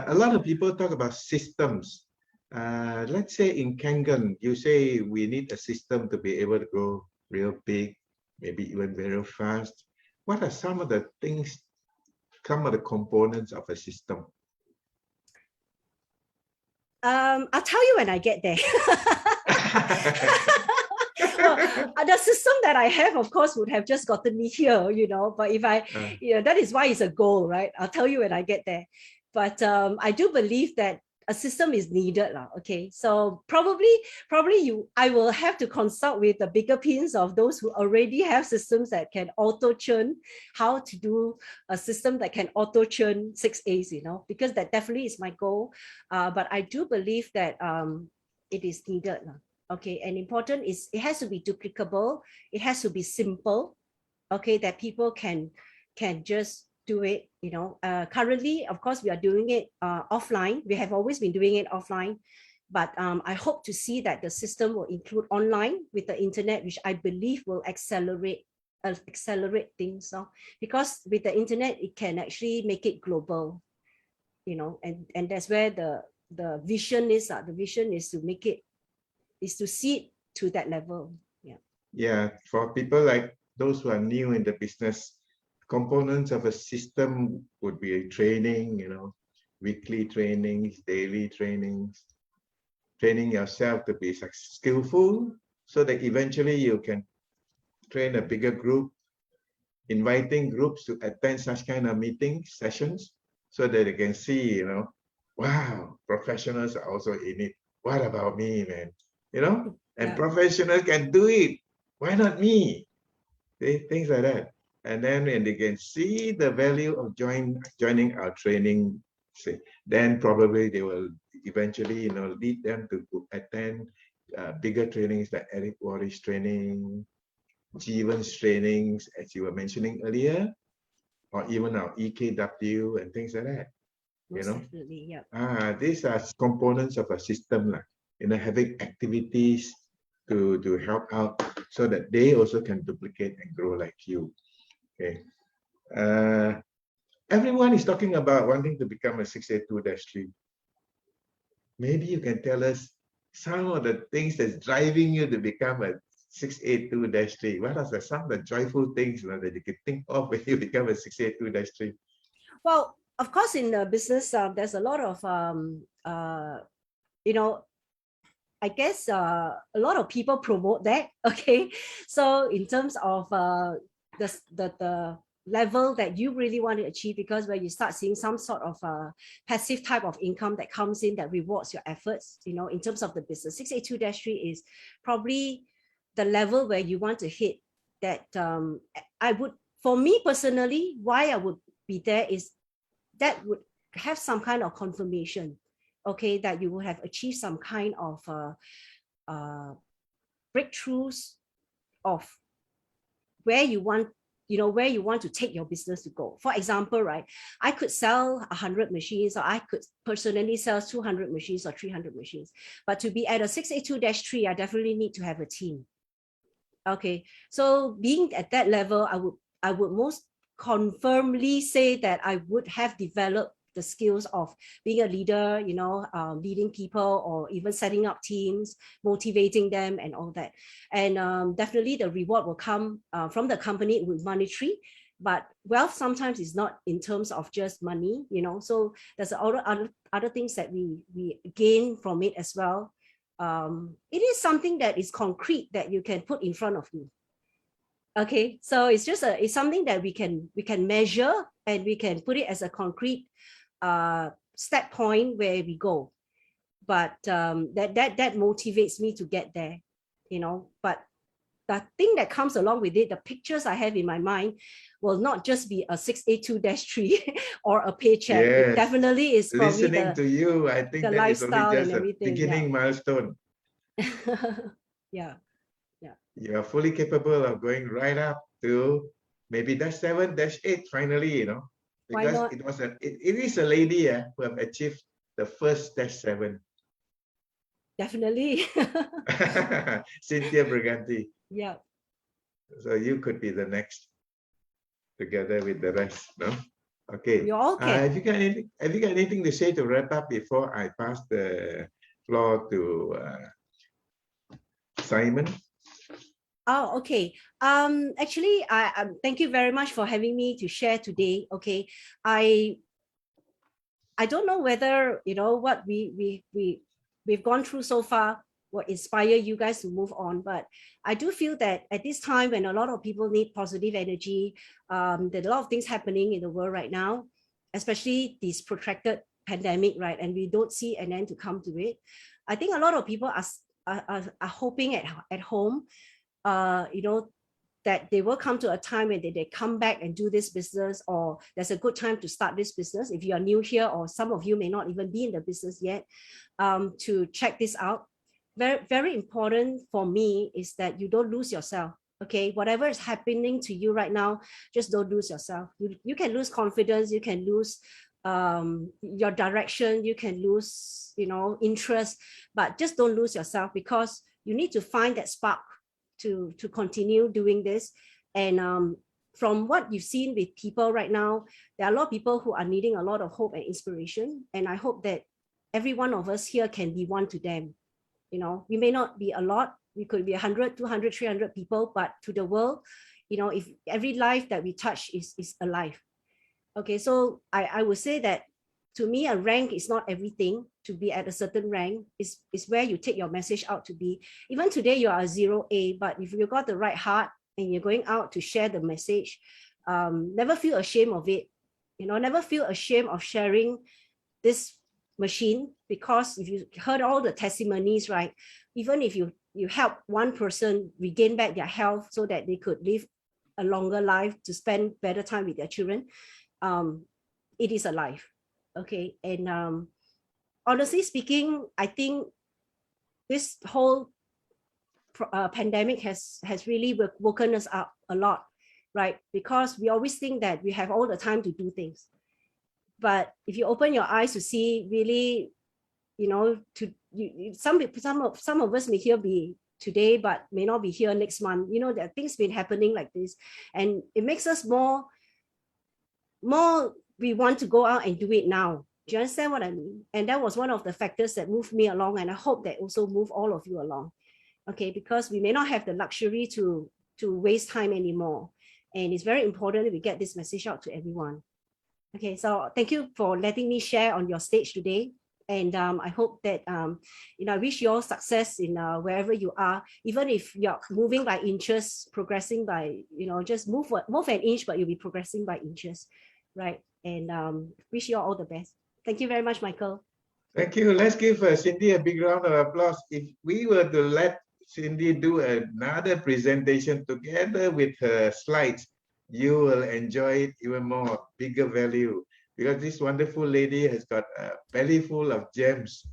[SPEAKER 3] A lot of people talk about systems. Let's say in Kangen, you say we need a system to be able to go real big, maybe even very fast. What are some of the things, some of the components of a system?
[SPEAKER 1] I'll tell you when I get there. Well, the system that I have, of course, would have just gotten me here, but if that is why it's a goal, right? I'll tell you when I get there. But I do believe that a system is needed. Okay. So probably I will have to consult with the bigger pins of those who already have systems that can auto churn, how to do a system that can auto churn 6As, because that definitely is my goal. But I do believe that it is needed. Okay, and important is it has to be duplicable. It has to be simple. Okay, that people can just do it. Currently, of course, we are doing it offline. We have always been doing it offline, but I hope to see that the system will include online with the internet, which I believe will accelerate things. Because with the internet, it can actually make it global. And that's where the vision is. The vision is to make it, is to see it to that level.
[SPEAKER 3] Yeah, for people like those who are new in the business, components of a system would be a training, weekly trainings, daily trainings, training yourself to be skillful so that eventually you can train a bigger group, inviting groups to attend such kind of meetings, sessions, so that they can see, wow, professionals are also in it. What about me, man? And professionals can do it. Why not me? Things like that. And then when they can see the value of joining our training, then probably they will eventually, lead them to attend bigger trainings like Eric Worre's training, Jeevan's trainings, as you were mentioning earlier, or even our EKW and things like that.
[SPEAKER 1] Definitely, yeah.
[SPEAKER 3] These are components of a system, having activities to help out so that they also can duplicate and grow like you. Okay. Everyone is talking about wanting to become a 6A2-3. Maybe you can tell us some of the things that's driving you to become a 6A2-3. What are some of the joyful things that you can think of when you become a 6A2-3?
[SPEAKER 1] Well, of course, in the business, there's a lot of, I guess a lot of people promote that. Okay, so in terms of the level that you really want to achieve, because when you start seeing some sort of passive type of income that comes in that rewards your efforts, in terms of the business, 6A2-3 is probably the level where you want to hit. That for me personally, why I would be there is that would have some kind of confirmation, okay, that you will have achieved some kind of breakthroughs of where you want to take your business to go. For example, right, I could sell 100 machines, or I could personally sell 200 machines or 300 machines. But to be at a 6A2-3, I definitely need to have a team. Okay, so being at that level, I would most confirmly say that I would have developed the skills of being a leader, leading people, or even setting up teams, motivating them and all that. And definitely the reward will come from the company with monetary, but wealth sometimes is not in terms of just money, so there's other things that we gain from it as well. It is something that is concrete that you can put in front of you. Okay, so it's something that we can measure, and we can put it as a concrete step point where we go. But that motivates me to get there, but the thing that comes along with it, the pictures I have in my mind, will not just be a 682-3 or a paycheck.
[SPEAKER 3] Yes.
[SPEAKER 1] It definitely is probably
[SPEAKER 3] Listening to you, I think
[SPEAKER 1] the
[SPEAKER 3] that is
[SPEAKER 1] lifestyle
[SPEAKER 3] only
[SPEAKER 1] and
[SPEAKER 3] just a
[SPEAKER 1] everything,
[SPEAKER 3] beginning milestone.
[SPEAKER 1] Yeah.
[SPEAKER 3] You are fully capable of going right up to maybe -7, -8 finally,
[SPEAKER 1] Why
[SPEAKER 3] because
[SPEAKER 1] not?
[SPEAKER 3] it is a lady who have achieved the first -7.
[SPEAKER 1] Definitely.
[SPEAKER 3] Cynthia Briganti.
[SPEAKER 1] Yeah.
[SPEAKER 3] So you could be the next, together with the rest, no? Okay.
[SPEAKER 1] You all can.
[SPEAKER 3] Have you got anything to say to wrap up before I pass the floor to Simon?
[SPEAKER 1] Oh, okay. Actually, I thank you very much for having me to share today. Okay, I don't know whether what we've gone through so far will inspire you guys to move on, but I do feel that at this time when a lot of people need positive energy, there's a lot of things happening in the world right now, especially this protracted pandemic, right? And we don't see an end to come to it. I think a lot of people are hoping at home, that they will come to a time when they come back and do this business, or there's a good time to start this business. If you are new here, or some of you may not even be in the business yet, to check this out. Very, very important for me is that you don't lose yourself. Okay, whatever is happening to you right now, just don't lose yourself. You can lose confidence, you can lose your direction, you can lose interest, but just don't lose yourself, because you need to find that spark to continue doing this. And from what you've seen with people right now, there are a lot of people who are needing a lot of hope and inspiration, and I hope that every one of us here can be one to them. We may not be a lot, we could be 100, 200, 300 people, but to the world, if every life that we touch is a life. Okay, so I would say that to me, a rank is not everything. To be at a certain rank is where you take your message out to be. Even today, you are a 0A, but if you got the right heart and you're going out to share the message, never feel ashamed of it. Never feel ashamed of sharing this machine, because if you heard all the testimonies, right? Even if you help one person regain back their health so that they could live a longer life to spend better time with their children, it is a life. Okay, and honestly speaking, I think this whole pandemic has really woken us up a lot, right? Because we always think that we have all the time to do things, but if you open your eyes to see, really, some of us may here be today, but may not be here next month. There are things been happening like this, and it makes us more we want to go out and do it now. Do you understand what I mean? And that was one of the factors that moved me along, and I hope that also move all of you along. Okay, because we may not have the luxury to waste time anymore, and it's very important that we get this message out to everyone. Okay, so thank you for letting me share on your stage today, and I hope that I wish you all success in wherever you are, even if you're moving by inches, progressing by just move an inch, but you'll be progressing by inches, right? And wish you all the best. Thank you very much, Michael.
[SPEAKER 3] Thank you. Let's give Cindy a big round of applause. If we were to let Cindy do another presentation together with her slides, you will enjoy it even more, bigger value, because this wonderful lady has got a belly full of gems,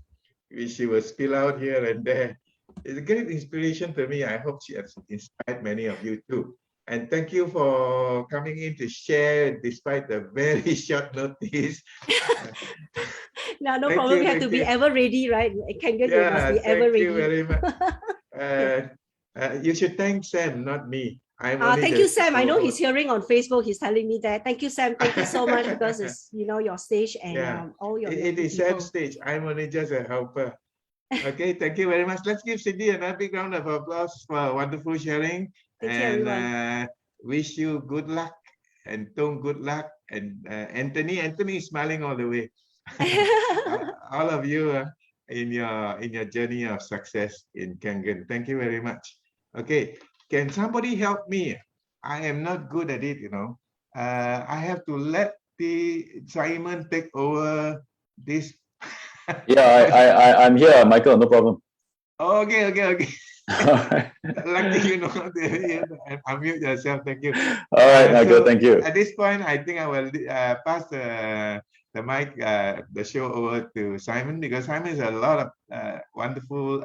[SPEAKER 3] which she will spill out here and there. It's a great inspiration to me. I hope she has inspired many of you too. And thank you for coming in to share despite the very short notice.
[SPEAKER 1] No problem. You have to be ever ready, right? Kangen, you must be ever ready.
[SPEAKER 3] Thank you very much. You should thank Sam, not me. I'm only
[SPEAKER 1] Thank
[SPEAKER 3] the
[SPEAKER 1] you, Sam. I know he's
[SPEAKER 3] co-host.
[SPEAKER 1] hearing on Facebook. He's telling me that. Thank you, Sam. Thank you so much because it's your stage and
[SPEAKER 3] Yeah.
[SPEAKER 1] all your
[SPEAKER 3] It
[SPEAKER 1] lovely
[SPEAKER 3] is set
[SPEAKER 1] people.
[SPEAKER 3] stage. I'm only just a helper. Okay, thank you very much. Let's give Cindy another big round of applause for wonderful sharing.
[SPEAKER 1] Thank you, everyone.
[SPEAKER 3] Wish you good luck, and Tom good luck, and Anthony is smiling all the way. All of you in your journey of success in Kangen. Thank you very much. Okay, can somebody help me? I am not good at it, I have to let the Simon take over this.
[SPEAKER 4] Yeah, I'm here, Michael. No problem.
[SPEAKER 3] Okay.
[SPEAKER 4] All right,
[SPEAKER 3] Lucky unmute yourself. Thank you.
[SPEAKER 4] all right, Michael.
[SPEAKER 3] So
[SPEAKER 4] Thank you.
[SPEAKER 3] at this point, I think I will pass the mic, the show over to Simon, because Simon has a lot of wonderful,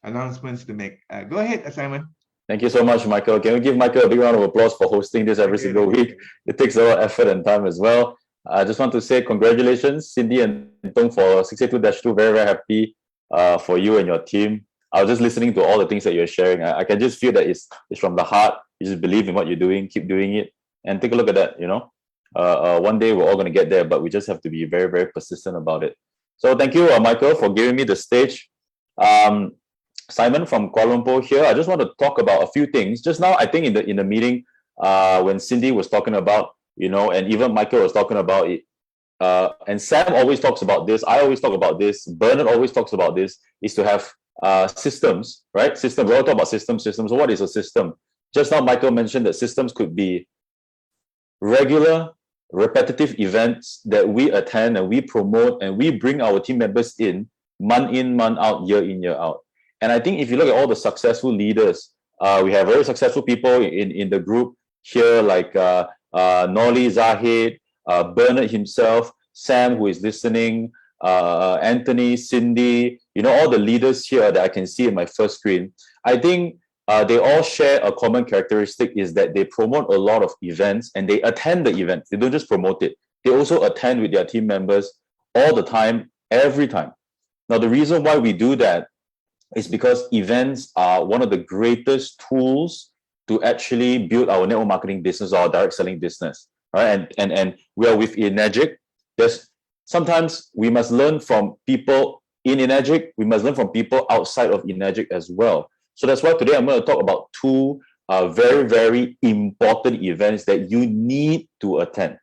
[SPEAKER 3] announcements to make. Go ahead, Simon.
[SPEAKER 4] Thank you so much, Michael. Can we give Michael a big round of applause for hosting this every single
[SPEAKER 3] Thank you.
[SPEAKER 4] week? It takes a lot of effort and time as well. I just want to say congratulations, Cindy and Tong, for 682-2. Very, very happy for you and your team. I was just listening to all the things that you're sharing. I can just feel that it's from the heart. You just believe in what you're doing, keep doing it, and take a look at that. One day we're all going to get there, but we just have to be very, very persistent about it. So thank you, Michael, for giving me the stage. Simon from Kuala Lumpur here. I just want to talk about a few things. Just now, I think in the meeting, when Cindy was talking about, and even Michael was talking about it, and Sam always talks about this. I always talk about this. Bernard always talks about this. Is to have systems, right? System. We all talk about systems. So what is a system? Just now, Michael mentioned that systems could be regular, repetitive events that we attend and we promote and we bring our team members in, month out, year in, year out. And I think if you look at all the successful leaders, we have very successful people in the group here, like Noli, Zahid, Bernard himself, Sam, who is listening, Anthony, Cindy, all the leaders here that I can see in my first screen. I think they all share a common characteristic, is that they promote a lot of events and they attend the events. They don't just promote it. They also attend with their team members all the time, every time. Now, the reason why we do that is because events are one of the greatest tools to actually build our network marketing business or our direct selling business. Right? And we are with Enagic. Sometimes we must learn from people in Enagic. We must learn from people outside of Enagic as well. So that's why today I'm going to talk about two very, very important events that you need to attend.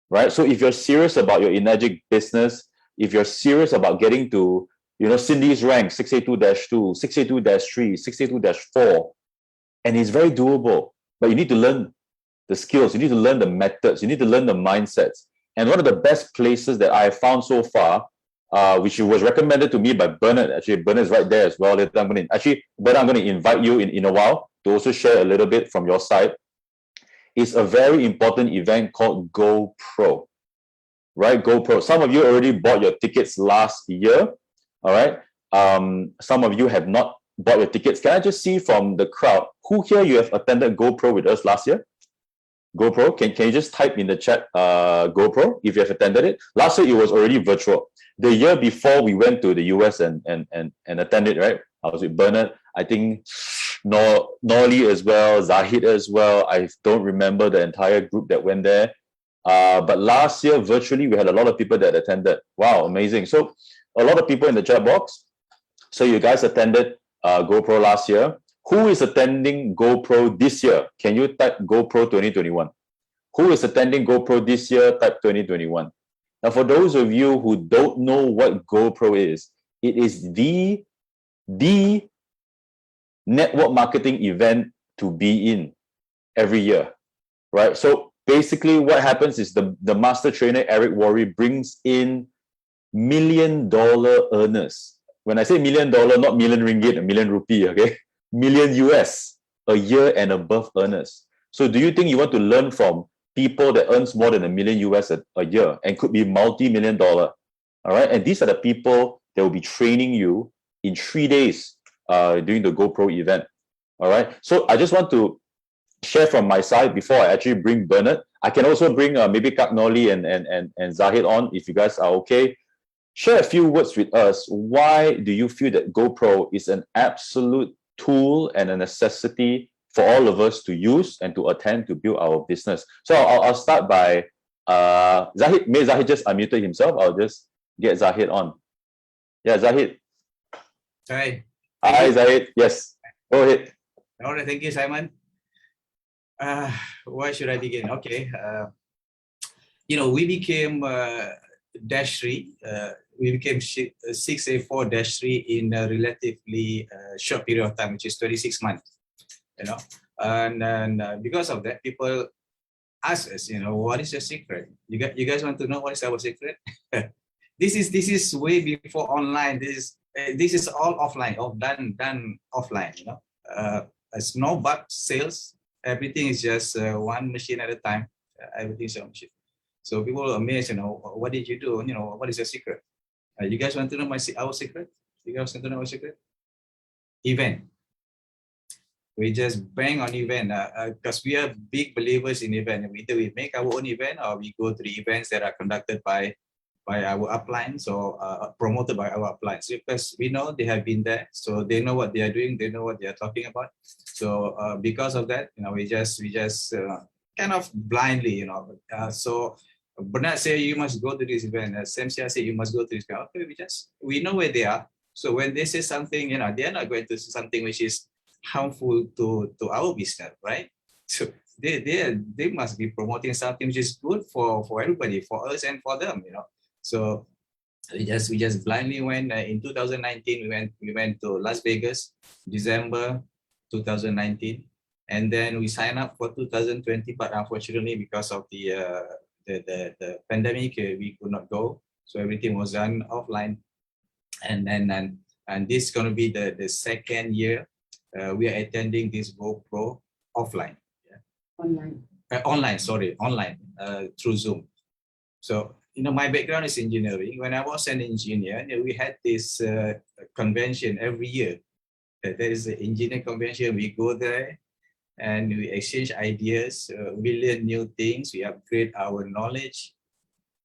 [SPEAKER 4] Right? So if you're serious about your Enagic business, if you're serious about getting to Cindy's rank, 682-2, 682-3, 682-4, and it's very doable, but you need to learn the skills, you need to learn the methods, you need to learn the mindsets. And one of the best places that I have found so far, which was recommended to me by Bernard, actually Bernard is right there as well. Later I'm going to invite you in a while to also share a little bit from your side. It's a very important event called GoPro, right? GoPro. Some of you already bought your tickets last year. All right. Some of you have not bought your tickets. Can I just see from the crowd, who here you have attended GoPro with us last year? GoPro, can you just type in the chat GoPro if you have attended it? Last year it was already virtual. The year before we went to the US and attended, right? I was with Bernard, I think Noli as well, Zahid as well. I don't remember the entire group that went there. But last year virtually we had a lot of people that attended. Wow, amazing. So a lot of people in the chat box. So you guys attended GoPro last year. Who is attending GoPro this year? Can you type GoPro 2021? Who is attending GoPro this year? Type 2021. Now, for those of you who don't know what GoPro is, it is the network marketing event to be in every year, right? So basically what happens is the master trainer, Eric Worre, brings in $1 million earners. When I say $1 million, not million ringgit, a million rupee, okay? Million US a year and above earners. So do you think you want to learn from people that earns more than $1 million US a year and could be multi-million dollar? All right. And these are the people that will be training you in 3 days during the GoPro event. All right. So I just want to share from my side before I actually bring Bernard. I can also bring maybe Kak Noli and Zahid on if you guys are okay. Share a few words with us. Why do you feel that GoPro is an absolute tool and a necessity for all of us to use and to attend to build our business. So I'll start by Zahid. May Zahid just unmuted himself? I'll just get Zahid on. Yeah, Zahid.
[SPEAKER 5] Hi.
[SPEAKER 4] Hi, Zahid. Yes, go ahead.
[SPEAKER 5] All right, thank you, Simon. Where should I begin? Okay. We became -3. We became 6A4-3 in a relatively short period of time, which is 26 months. And because of that, people ask us, what is your secret? You guys want to know what is our secret? This is way before online. This is all offline, all done offline. It's no bulk sales. Everything is just one machine at a time. Everything is on machine. So people are amazed. What did you do? What is your secret? You guys want to know our secret? You guys want to know our secret? Event. We just bang on event because we are big believers in event. Either we make our own event or we go to the events that are conducted by our uplines or promoted by our uplines, because we know they have been there, so they know what they are doing, they know what they are talking about. So because of that, we just kind of blindly, so Bernard say you must go to this event, Sam Sia say you must go to this event. Okay, we know where they are. So when they say something, they are not going to say something which is harmful to our business, right? So they must be promoting something which is good for everybody, for us and for them, So we just blindly went. In 2019, we went to Las Vegas, December 2019, and then we signed up for 2020. But unfortunately, because of the pandemic, we could not go. So everything was done offline. And this is going to be the second year we are attending this GoPro offline. Yeah. Online through Zoom. So. My background is engineering. When I was an engineer, we had this convention every year. There is an engineer convention. We go there and we exchange ideas. We learn new things. We upgrade our knowledge.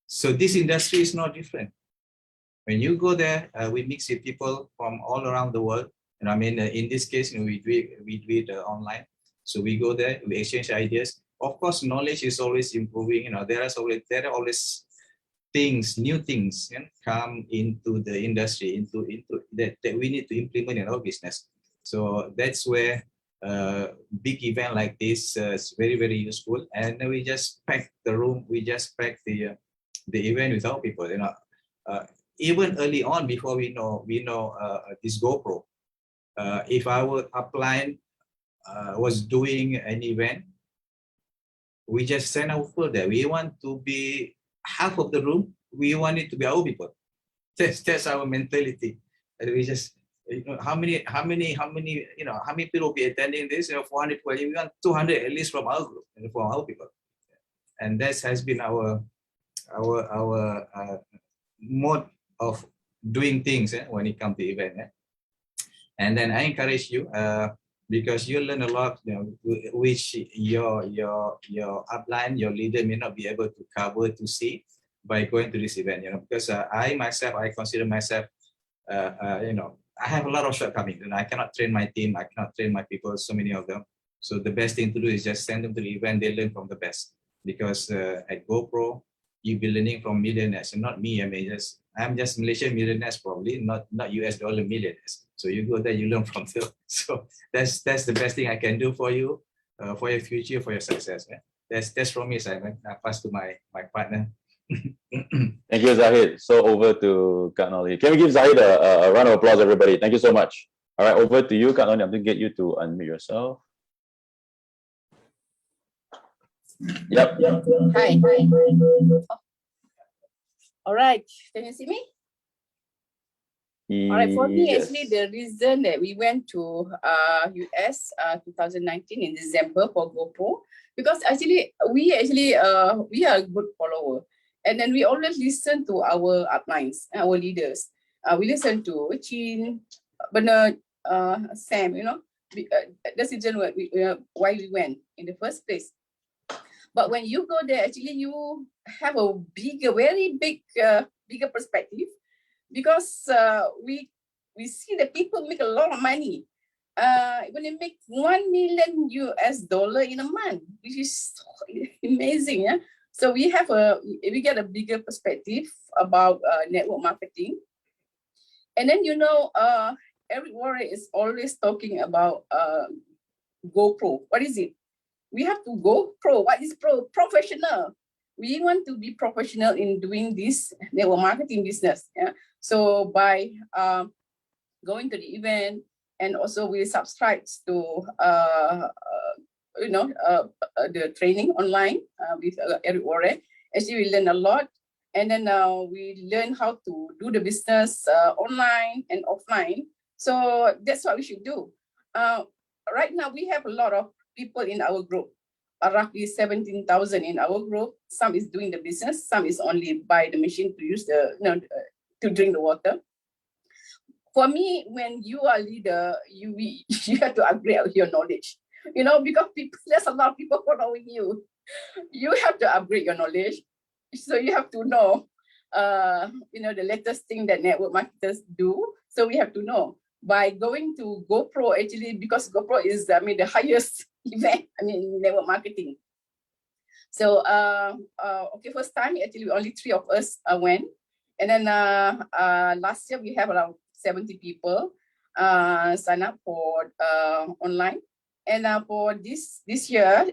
[SPEAKER 5] So this industry is no different. When you go there, we mix with people from all around the world. And in this case, we do it online. So we go there, we exchange ideas. Of course, knowledge is always improving. There are always new things come into the industry, into that we need to implement in our business. So that's where big event like this is very, very useful. And we just pack the room, we just pack the event with our people. Even early on, before we know this GoPro, if our upline was doing an event, we just send our people there. We want to be half of the room, we want it to be our people. That's our mentality. And we just, how many people will be attending this? 400 people. We want 200 at least from our group and from our people. And that has been our mode of doing things when it comes to event. And then I encourage you, because you learn a lot, which your upline, your leader may not be able to cover, to see by going to this event. Because I consider myself, I have a lot of shortcomings, and I cannot train my team, I cannot train my people, so many of them. So the best thing to do is just send them to the event. They learn from the best. Because at GoPro, you'll be learning from millionaires, and not me. I'm just Malaysian millionaires, probably not US dollar millionaires. So you go there, you learn from them. So that's the best thing I can do for you, for your future, for your success. That's from me, Simon. I pass to my partner.
[SPEAKER 4] Thank you, Zahid. So over to Kak Noli. Can we give Zahid a round of applause, everybody? Thank you so much. All right, over to you, Kak Noli. I'm going to get you to unmute yourself. Yep.
[SPEAKER 6] Hi. All right. Can you see me? All right. For me,
[SPEAKER 4] Yes.
[SPEAKER 6] actually, the reason that we went to US 2019 in December for GoPro, because actually we are a good follower, and then we always listen to our uplines, our leaders. We listen to Chin, Bernard, Sam. That's the reason why we went in the first place. But when you go there, actually, you have a very bigger perspective, because we see that people make a lot of money when you make $1 million in a month, which is amazing. Yeah? So we get a bigger perspective about network marketing. And then, Eric Worre is always talking about GoPro. What is it? We have to go pro. What is pro? Professional. We want to be professional in doing this network marketing business. Yeah. So by going to the event, and also we subscribe to the training online with Eric Worre. Actually, we learn a lot, and then we learn how to do the business online and offline. So that's what we should do. Right now, we have a lot of people in our group, roughly 17,000 in our group. Some is doing the business, some is only buy the machine to use to drink the water. For me, when you are a leader, you have to upgrade your knowledge, because there's a lot of people following you. You have to upgrade your knowledge. So you have to know, the latest thing that network marketers do. So we have to know. By going to GoPro, actually, because GoPro is, the highest event, in network marketing. So, first time, actually, only 3 of us went. And then last year, we have around 70 people sign up for online. And for this year,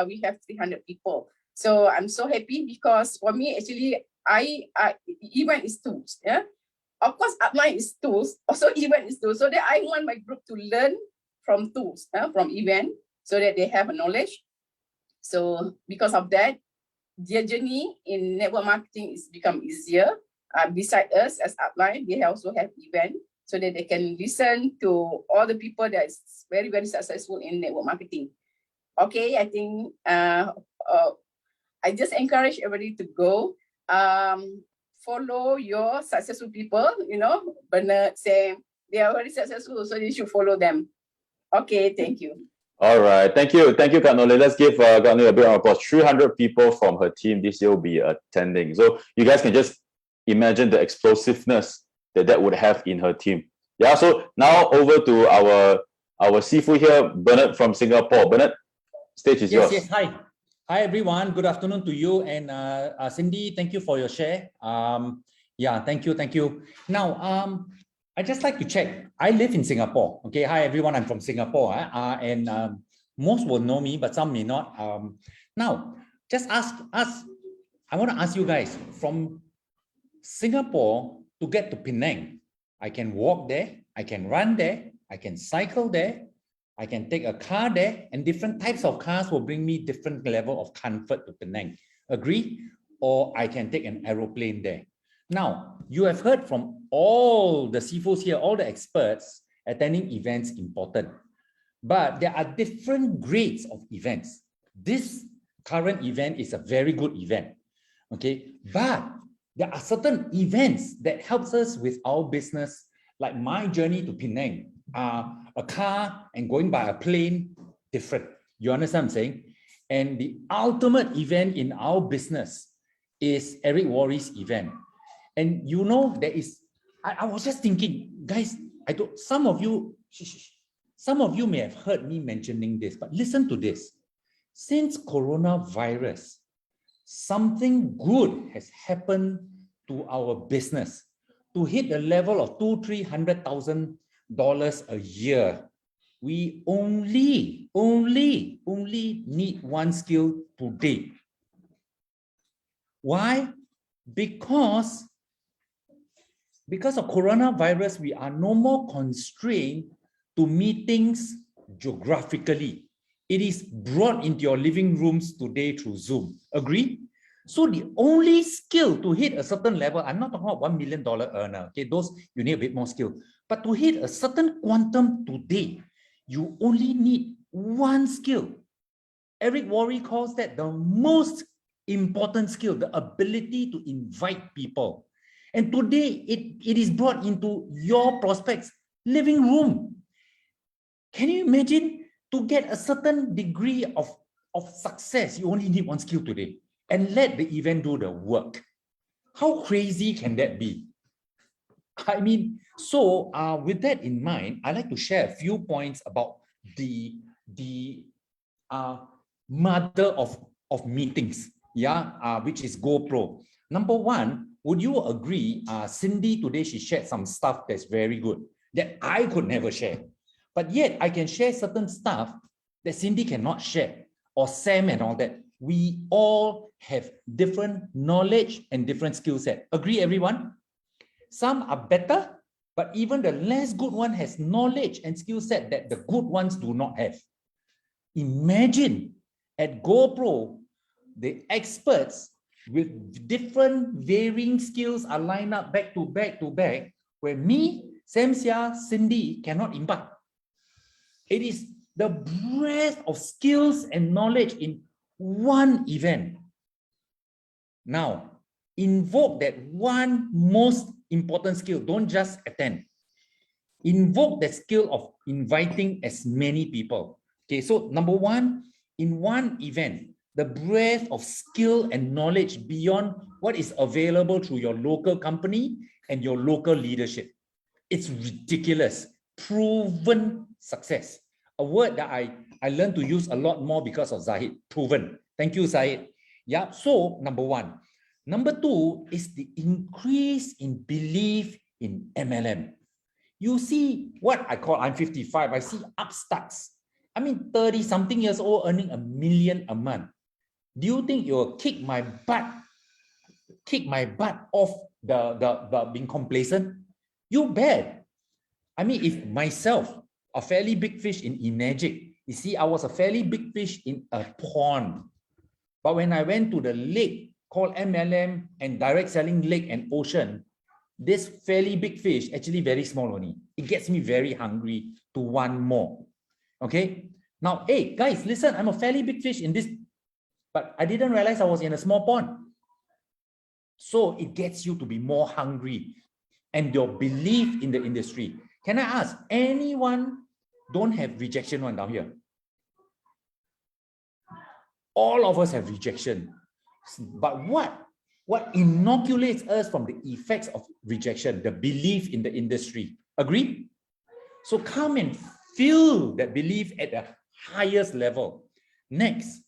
[SPEAKER 6] we have 300 people. So I'm so happy because for me, actually, event is tools. Yeah. Of course, upline is tools. Also, event is tools. So that I want my group to learn from tools, from event, so that they have a knowledge. So because of that, their journey in network marketing is become easier. Beside us as upline, they also have event so that they can listen to all the people that is very, very successful in network marketing. Okay, I think I just encourage everybody to go. Follow your successful people, Bernard, Sam, they are very successful, so you should follow them. Okay, thank you.
[SPEAKER 4] All right, thank you, Kak Noleh. Let's give Kak Noleh a bit of applause. 300 people from her team this year will be attending. So you guys can just imagine the explosiveness that would have in her team. Yeah, so now over to our seafood here, Bernard from Singapore. Bernard, stage is yours.
[SPEAKER 7] Yes, hi. Hi, everyone. Good afternoon to you. And Cindy, thank you for your share. Thank you. Now, I'd just like to check. I live in Singapore. Okay, hi, everyone. I'm from Singapore. And most will know me, but some may not. Now, just I want to ask you guys, from Singapore to get to Penang, I can walk there, I can run there, I can cycle there, I can take a car there, and different types of cars will bring me different level of comfort to Penang. Agree? Or I can take an aeroplane there. Now, you have heard from all the seafoods here, all the experts, attending events important. But there are different grades of events. This current event is a very good event. Okay, but there are certain events that helps us with our business, like my journey to Penang. A car and going by a plane, different. You understand what I'm saying? And the ultimate event in our business is Eric Worre's event. And there is, I was just thinking, guys, some of you may have heard me mentioning this, but listen to this. Since coronavirus, something good has happened to our business. To hit the level of $200,000-300,000 a year, we only need one skill today. Why? Because of coronavirus, we are no more constrained to meetings geographically. It is brought into your living rooms today through Zoom. Agree? So the only skill to hit a certain level, I'm not talking about $1 million earner, okay, those you need a bit more skill, but to hit a certain quantum today, you only need one skill. Eric Worre calls that the most important skill, the ability to invite people. And today, it is brought into your prospects' living room. Can you imagine, to get a certain degree of success, you only need one skill today, and let the event do the work? How crazy can that be? I mean, so with that in mind, I'd like to share a few points about the mother of meetings, which is GoPro. Number one, would you agree, Cindy today, she shared some stuff that's very good that I could never share, but yet I can share certain stuff that Cindy cannot share, or Sam and all that. We all have different knowledge and different skill set. Agree, everyone? Some are better, but even the less good one has knowledge and skill set that the good ones do not have. Imagine at GoPro, the experts with different varying skills are lined up back to back to back, where me, Sam Sia, Cindy cannot impact. It is the breadth of skills and knowledge in one event. Now, invoke that one most important skill. Don't just attend. Invoke the skill of inviting as many people. Okay, so number one, in one event, the breadth of skill and knowledge beyond what is available through your local company and your local leadership. It's ridiculous. Proven success. A word that I learned to use a lot more because of Zahid. Proven. Thank you, Zahid. Yeah, so number one. Number two is the increase in belief in MLM. You see what I call, I'm 55, I see upstarts. I mean, 30-something years old earning $1 million a month. Do you think you'll kick my butt off the being complacent? You bet. I mean, if myself, a fairly big fish in Enagic, you see, I was a fairly big fish in a pond. But when I went to the lake called MLM and direct selling lake and ocean, this fairly big fish, actually very small only, it gets me very hungry to want more. Okay. Now, hey, guys, listen, I'm a fairly big fish in this, but I didn't realize I was in a small pond. So it gets you to be more hungry and your belief in the industry. Can I ask, anyone don't have rejection one down here? All of us have rejection. But what inoculates us from the effects of rejection? The belief in the industry. Agree? So come and feel that belief at the highest level. Next,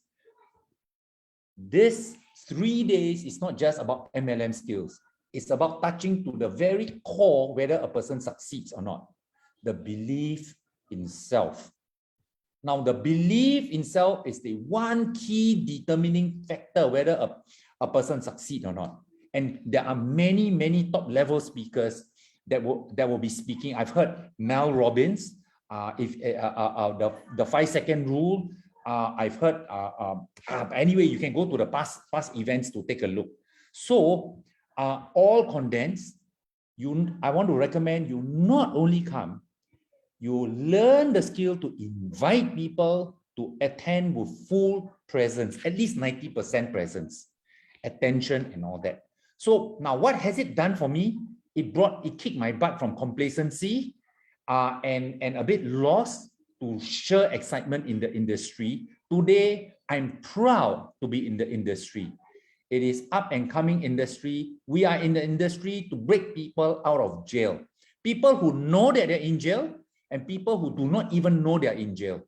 [SPEAKER 7] this 3 days is not just about MLM skills. It's about touching to the very core whether a person succeeds or not. The belief in self. Now, the belief in self is the one key determining factor whether a person succeeds or not. And there are many, many top-level speakers that will be speaking. I've heard Mel Robbins, the 5-second rule. I've heard, anyway, you can go to the past events to take a look. So, all condensed, I want to recommend you not only come, you learn the skill to invite people to attend with full presence, at least 90% presence, attention and all that. So now what has it done for me? It kicked my butt from complacency and a bit lost to sheer excitement in the industry. Today, I'm proud to be in the industry. It is up and coming industry. We are in the industry to break people out of jail. People who know that they're in jail and people who do not even know they're in jail.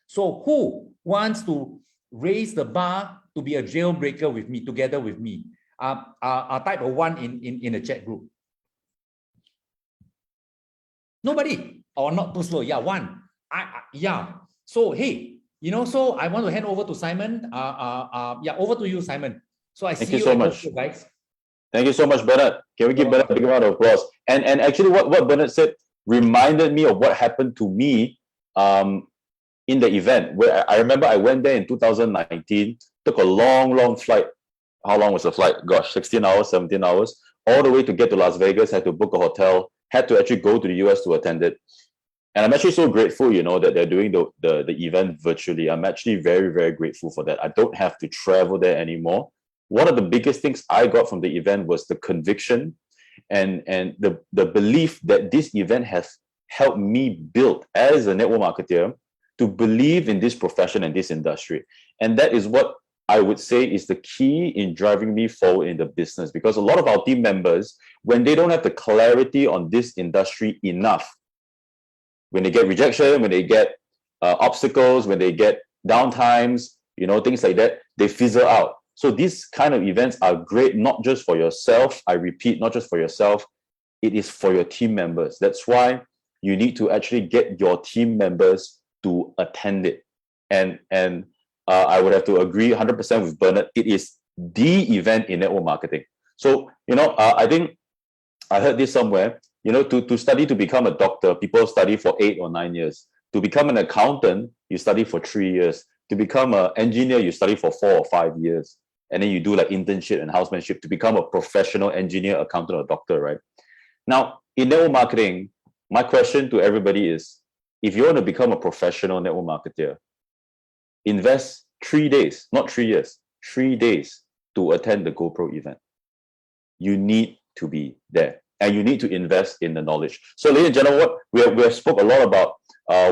[SPEAKER 7] So who wants to raise the bar to be a jailbreaker with me, together with me? I'll type a 1 in the chat group. Nobody? Or not too slow? Yeah, 1. Yeah. So, hey, so I want to hand over to Simon. Yeah, over to you, Simon. So
[SPEAKER 4] Thank you so much,
[SPEAKER 7] guys.
[SPEAKER 4] Thank you so much, Bernard. Can we give Bernard a big round of applause? And actually, what Bernard said reminded me of what happened to me in the event, where I remember I went there in 2019, took a long flight. How long was the flight? Gosh, 16 hours, 17 hours, all the way to get to Las Vegas, had to book a hotel, had to actually go to the US to attend it. And I'm actually so grateful, that they're doing the event virtually. I'm actually very, very grateful for that. I don't have to travel there anymore. One of the biggest things I got from the event was the conviction and the belief that this event has helped me build as a network marketer to believe in this profession and this industry. And that is what I would say is the key in driving me forward in the business, because a lot of our team members, when they don't have the clarity on this industry enough, when they get rejection, when they get obstacles, when they get downtimes, things like that, they fizzle out. So these kind of events are great, not just for yourself. I repeat, not just for yourself. It is for your team members. That's why you need to actually get your team members to attend it. And I would have to agree 100% with Bernard. It is the event in network marketing. So, I think I heard this somewhere, to study to become a doctor, people study for 8 or 9 years. To become an accountant, you study for 3 years. To become an engineer, you study for 4 or 5 years. And then you do like internship and housemanship to become a professional engineer, accountant, or doctor, right? Now, in network marketing, my question to everybody is, if you want to become a professional network marketer, invest 3 days, not 3 years, 3 days to attend the GoPro event. You need to be there, and you need to invest in the knowledge. So, ladies and gentlemen, we have spoke a lot about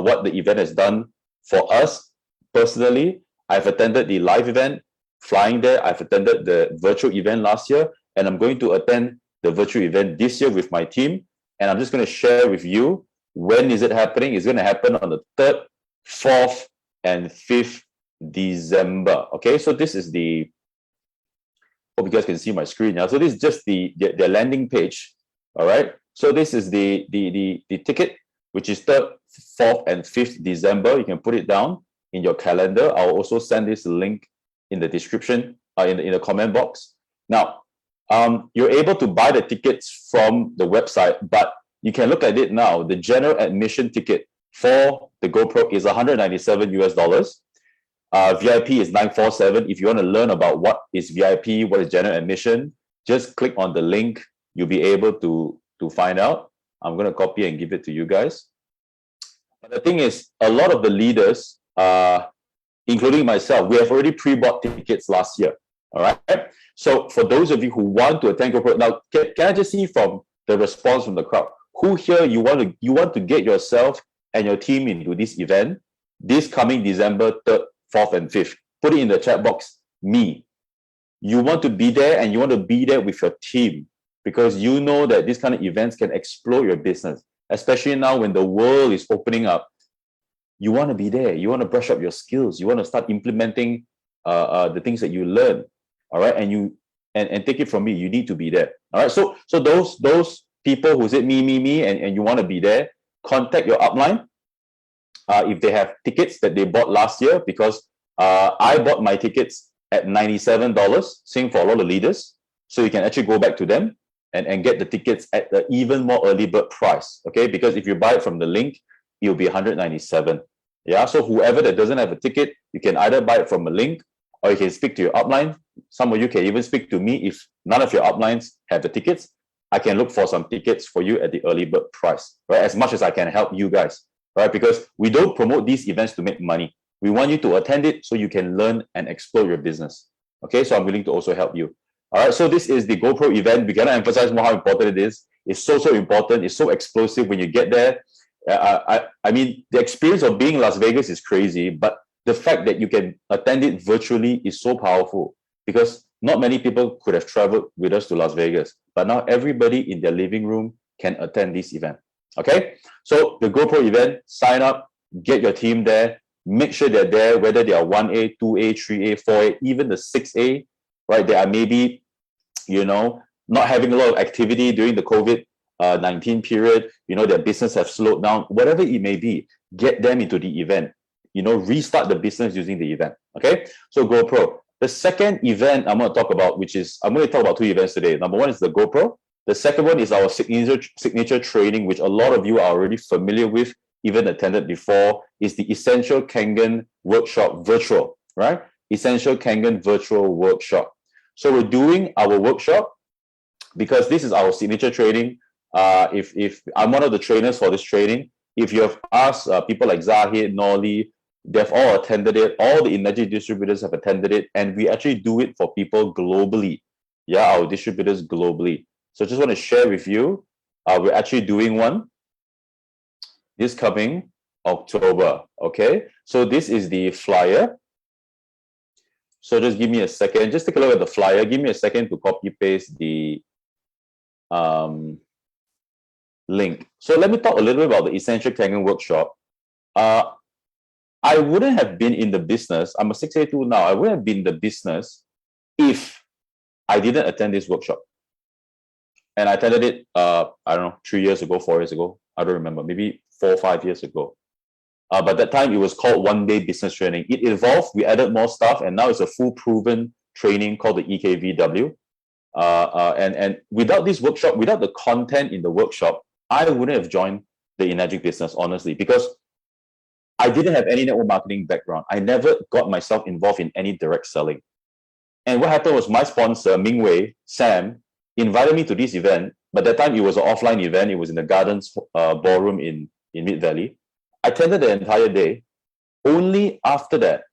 [SPEAKER 4] what the event has done for us personally. I've attended the live event, flying there. I've attended the virtual event last year, and I'm going to attend the virtual event this year with my team. And I'm just going to share with you, when is it happening? It's going to happen on the 3rd, 4th, and 5th December. Okay, so this is the, hope you guys can see my screen now. So this is just the landing page. All right. So this is the ticket, which is 3rd, 4th, and 5th December. You can put it down in your calendar. I'll also send this link in the description, in the comment box. Now, you're able to buy the tickets from the website, but you can look at it now. The general admission ticket for the GoPro is $197 US. VIP is $947. If you want to learn about what is VIP, what is general admission, just click on the link. You'll be able to find out. I'm going to copy and give it to you guys. But the thing is, a lot of the leaders, including myself, we have already pre-bought tickets last year. All right. So for those of you who want to attend GoPro, now can I just see from the response from the crowd, who here you want to get yourself and your team into this event this coming December 3rd, 4th, and 5th? Put it in the chat box. Me. You want to be there, and you want to be there with your team, because you know that these kind of events can explode your business, especially now when the world is opening up. You want to be there. You want to brush up your skills. You want to start implementing the things that you learn. All right, and take it from me, you need to be there. All right, so those people who said me, and you want to be there, contact your upline if they have tickets that they bought last year, because I bought my tickets at $97, same for a lot of leaders. So you can actually go back to them and get the tickets at the even more early bird price. Okay, because if you buy it from the link, it'll be $197. Yeah, so whoever that doesn't have a ticket, you can either buy it from a link, or you can speak to your upline. Some of you can even speak to me. If none of your uplines have the tickets, I can look for some tickets for you at the early bird price, right? As much as I can help you guys, right? Because we don't promote these events to make money. We want you to attend it so you can learn and explore your business. Okay, so I'm willing to also help you. All right, so this is the GoPro event. We cannot emphasize more how important it is. It's so important. It's so explosive when you get there. I mean, the experience of being in Las Vegas is crazy, but the fact that you can attend it virtually is so powerful, because not many people could have traveled with us to Las Vegas, but now everybody in their living room can attend this event. Okay, so the GoPro event, sign up, get your team there, make sure they're there, whether they are 1A, 2A, 3A, 4A, even the 6A, right? They are maybe, not having a lot of activity during the COVID-19 period, their business have slowed down, whatever it may be, get them into the event. Restart the business using the event. Okay, so GoPro. The second event I'm going to talk about, I'm going to talk about 2 events today. Number one is the GoPro. The second one is our signature training, which a lot of you are already familiar with, even attended before, is the Essential Kangen Workshop Virtual, right? Essential Kangen Virtual Workshop. So we're doing our workshop because this is our signature training. If I'm one of the trainers for this training, if you have asked people like Zahid, Noli, they've all attended it. All the energy distributors have attended it, and we actually do it for people globally. Yeah, our distributors globally. So just want to share with you, we're actually doing one this coming October. Okay, so this is the flyer. So just give me a second. Just take a look at the flyer. Give me a second to copy paste the link. So let me talk a little bit about the Essential Kangen workshop. I wouldn't have been in the business. I'm a 682 now. I wouldn't have been in the business if I didn't attend this workshop. And I attended it, I don't know, 3 years ago, 4 years ago. I don't remember, maybe 4 or 5 years ago. But that time it was called One Day Business Training. It evolved, we added more stuff, and now it's a full proven training called the EKVW. And without this workshop, without the content in the workshop, I wouldn't have joined the Enagic business, honestly, because I didn't have any network marketing background. I never got myself involved in any direct selling. And what happened was my sponsor, Mingwei, Sam, invited me to this event, but that time it was an offline event. It was in the Gardens ballroom in Mid-Valley. I attended the entire day. Only after that,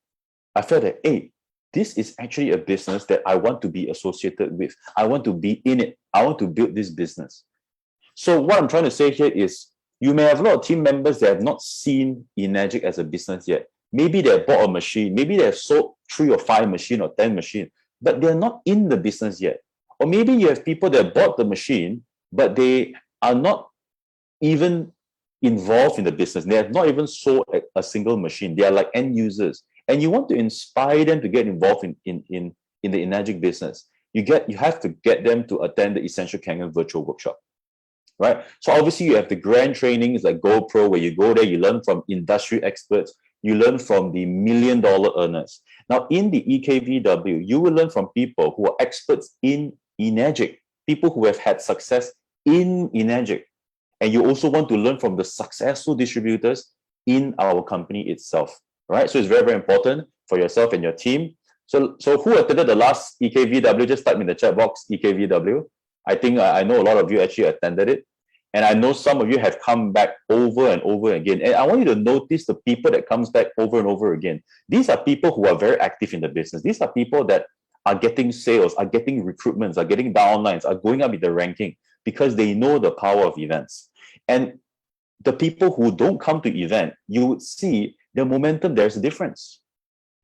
[SPEAKER 4] I felt that, hey, this is actually a business that I want to be associated with. I want to be in it. I want to build this business. So what I'm trying to say here is, you may have a lot of team members that have not seen Enagic as a business yet. Maybe they have bought a machine. Maybe they have sold 3 or 5 machines or 10 machines, but they're not in the business yet. Or maybe you have people that bought the machine, but they are not even involved in the business. They have not even sold a single machine. They are like end users. And you want to inspire them to get involved in the Enagic business. You have to get them to attend the Essential Kangen virtual workshop. Right? So obviously you have the grand trainings like GoPro, where you go there, you learn from industry experts, you learn from the $1 million earners. Now in the EKVW, you will learn from people who are experts in Enagic, people who have had success in Enagic. And you also want to learn from the successful distributors in our company itself. Right? So it's very, very important for yourself and your team. So who attended the last EKVW? Just type in the chat box, EKVW. I think I know a lot of you actually attended it. And I know some of you have come back over and over again. And I want you to notice the people that comes back over and over again. These are people who are very active in the business. These are people that are getting sales, are getting recruitments, are getting downlines, are going up in the ranking because they know the power of events. And the people who don't come to event, you would see the momentum, there's a difference,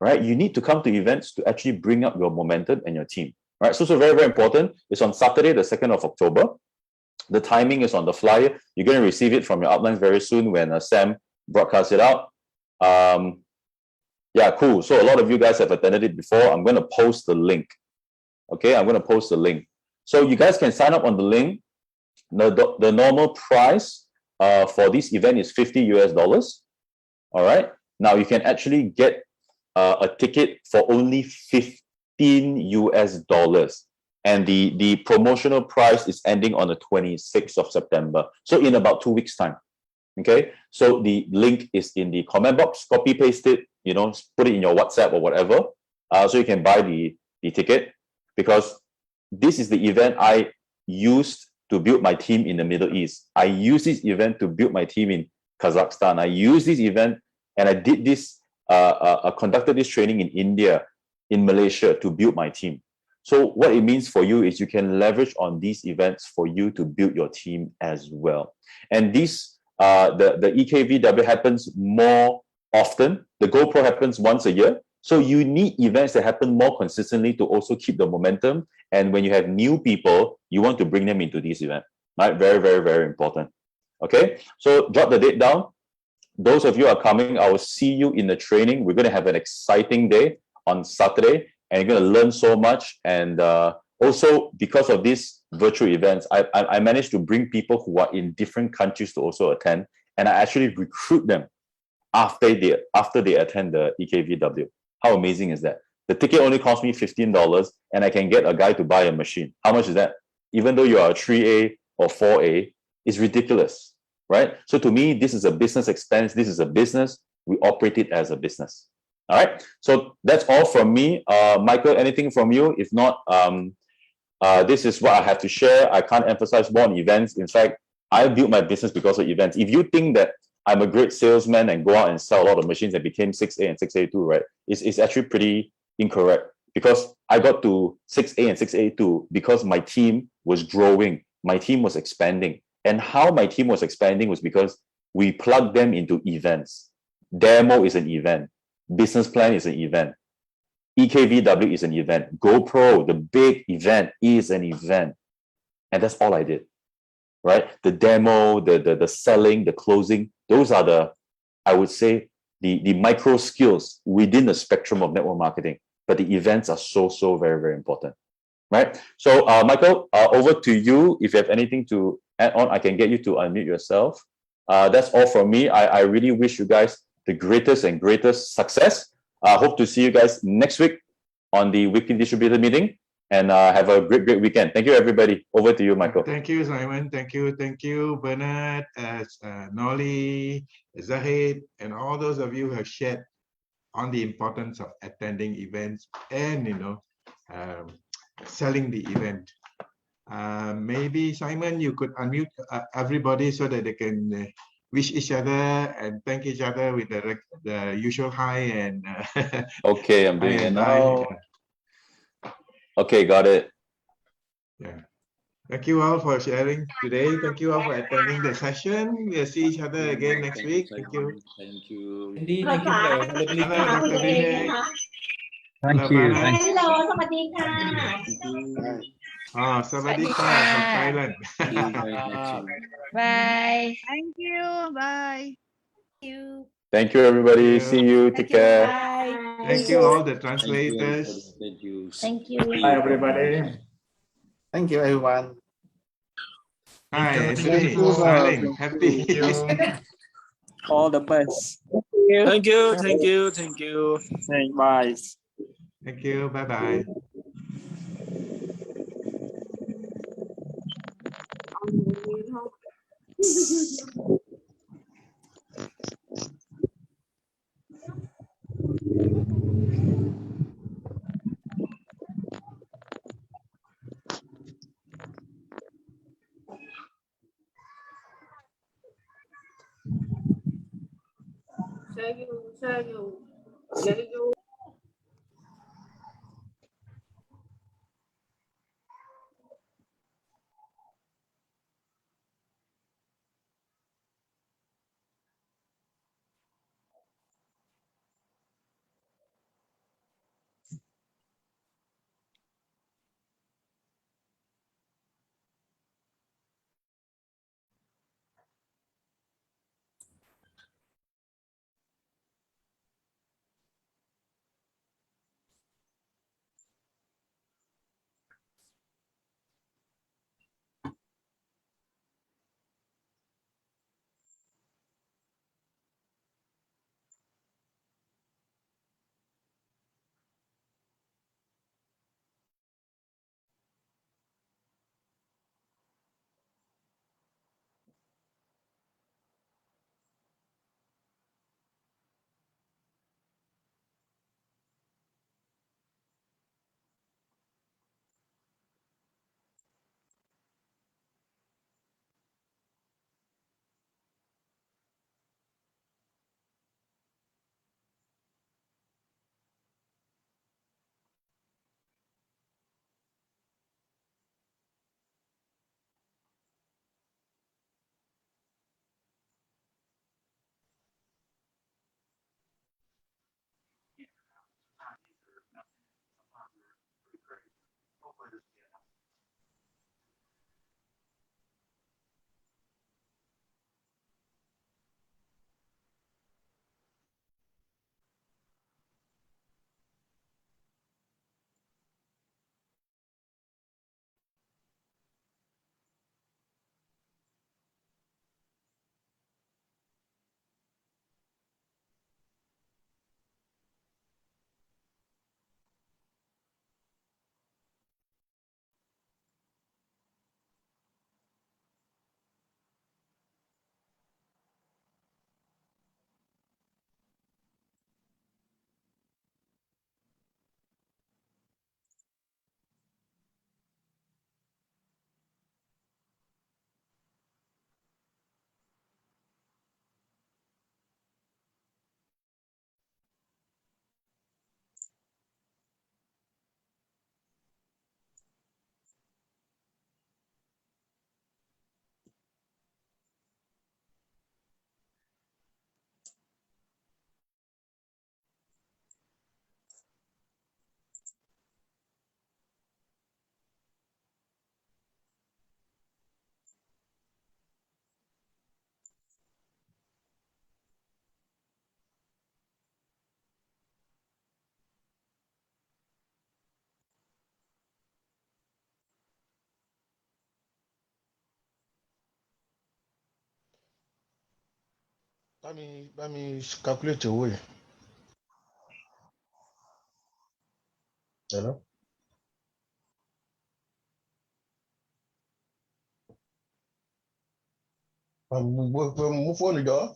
[SPEAKER 4] right? You need to come to events to actually bring up your momentum and your team, right? So very, very important. It's on Saturday, the 2nd of October. The timing is on the flyer. You're going to receive it from your uplines very soon when Sam broadcasts it out. Yeah, cool. So a lot of you guys have attended it before. I'm going to post the link. Okay, I'm going to post the link. So you guys can sign up on the link. The normal price for this event is $50 US. All right. Now you can actually get a ticket for only $15 US. And the promotional price is ending on the 26th of September. So in about 2 weeks' time. Okay. So the link is in the comment box. Copy paste it, put it in your WhatsApp or whatever. So you can buy the ticket, because this is the event I used to build my team in the Middle East. I used this event to build my team in Kazakhstan. I used this event and I did this, conducted this training in India, in Malaysia, to build my team. So what it means for you is you can leverage on these events for you to build your team as well. And this, the EKVW happens more often. The GoPro happens once a year. So you need events that happen more consistently to also keep the momentum. And when you have new people, you want to bring them into this event, right? Very, very, very important. Okay, so jot the date down. Those of you who are coming, I will see you in the training. We're going to have an exciting day on Saturday. And you're going to learn so much. And also, because of these virtual events, I managed to bring people who are in different countries to also attend. And I actually recruit them after they attend the EKVW. How amazing is that? The ticket only cost me $15 and I can get a guy to buy a machine. How much is that? Even though you are a 3A or 4A, it's ridiculous, right? So to me, this is a business expense. This is a business. We operate it as a business. All right, so that's all from me. Michael, anything from you? If not, this is what I have to share. I can't emphasize more on events. In fact, I built my business because of events. If you think that I'm a great salesman and go out and sell a lot of machines and became 6A and 6A2, right? It's actually pretty incorrect, because I got to 6A and 6A2 because my team was growing. My team was expanding. And how my team was expanding was because we plugged them into events. Demo is an event. Business plan is an event. EKVW is an event. GoPro, the big event, is an event. And that's all I did, right? The demo, the selling, the closing, those are the, I would say, the micro skills within the spectrum of network marketing. But the events are so very, very important, right? So, Michael, over to you. If you have anything to add on, I can get you to unmute yourself. That's all from me. I really wish you guys the greatest and greatest success. I hope to see you guys next week on the weekly distributor meeting, and have a great weekend. Thank you, everybody. Over to you, Michael.
[SPEAKER 3] Thank you, Simon. Thank you, Bernard, Nolly, Zahid, and all those of you who have shared on the importance of attending events and selling the event. Maybe Simon, you could unmute everybody so that they can wish each other and thank each other with the usual hi and
[SPEAKER 4] Okay, I'm doing
[SPEAKER 3] hi
[SPEAKER 4] it
[SPEAKER 3] and
[SPEAKER 4] now.
[SPEAKER 3] bye.
[SPEAKER 4] Okay, got it.
[SPEAKER 3] Yeah. Thank you all for sharing today. Thank you all for attending the session. We'll see each other again next week. Thank you.
[SPEAKER 4] Thank you.
[SPEAKER 7] Cindy, thank you for your availability.
[SPEAKER 3] Hello, Dr. Vivek.
[SPEAKER 7] Thank
[SPEAKER 3] Hello,
[SPEAKER 7] you.
[SPEAKER 3] Bernard.
[SPEAKER 7] Thank you.
[SPEAKER 1] Hello สวัสดีค่ะ
[SPEAKER 3] Sawadika from Thailand.
[SPEAKER 8] Bye.
[SPEAKER 9] Thank you. Bye.
[SPEAKER 4] Thank you, everybody.
[SPEAKER 3] Thank you.
[SPEAKER 4] See you. Take care.
[SPEAKER 1] Bye.
[SPEAKER 3] Thank you all the translators.
[SPEAKER 1] Thank you.
[SPEAKER 10] Hi, everybody. Thank you, everyone.
[SPEAKER 3] Hi,
[SPEAKER 10] Thank
[SPEAKER 3] Anthony.
[SPEAKER 10] you.
[SPEAKER 3] Smiling, happy.
[SPEAKER 10] All the best.
[SPEAKER 8] Thank you.
[SPEAKER 10] Say bye.
[SPEAKER 3] Thank you. Bye bye.
[SPEAKER 6] Share you.
[SPEAKER 3] Let me calculate away. Hello? Move on, đó.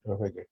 [SPEAKER 3] Okay.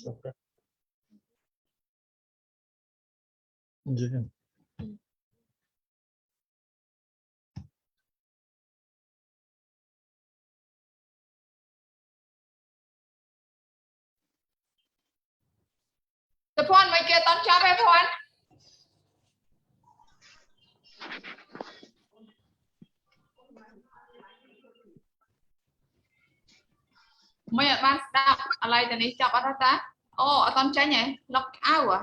[SPEAKER 3] Okay. Yeah.
[SPEAKER 11] The phone mấy kia tón chắp em phone. Mấy bạn ban stop. Alay tani chắp ở ta. Oh, ở tón trái nhỉ? Lock out à?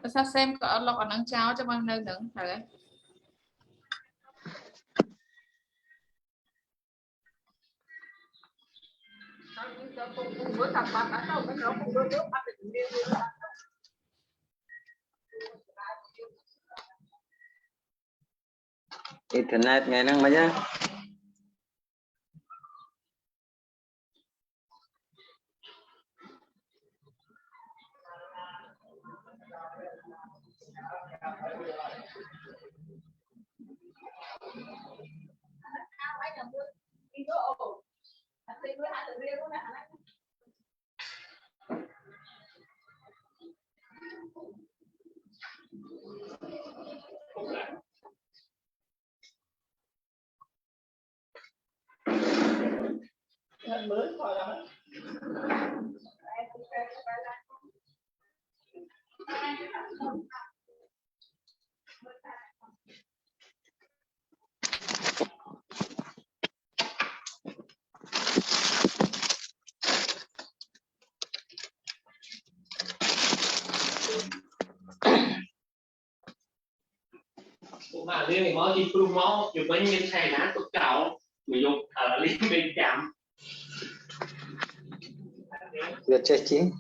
[SPEAKER 11] sao xem có lọc ở nắng cháo cho bằng nâng nâng phải đấy.
[SPEAKER 10] Internet ngày năng mà nhá.
[SPEAKER 12] Mà liên thì mới đi pru máu chụp bánh nhân thay ná tốt cậu người dùng ở liên bên chạm
[SPEAKER 10] Việt chơi chính.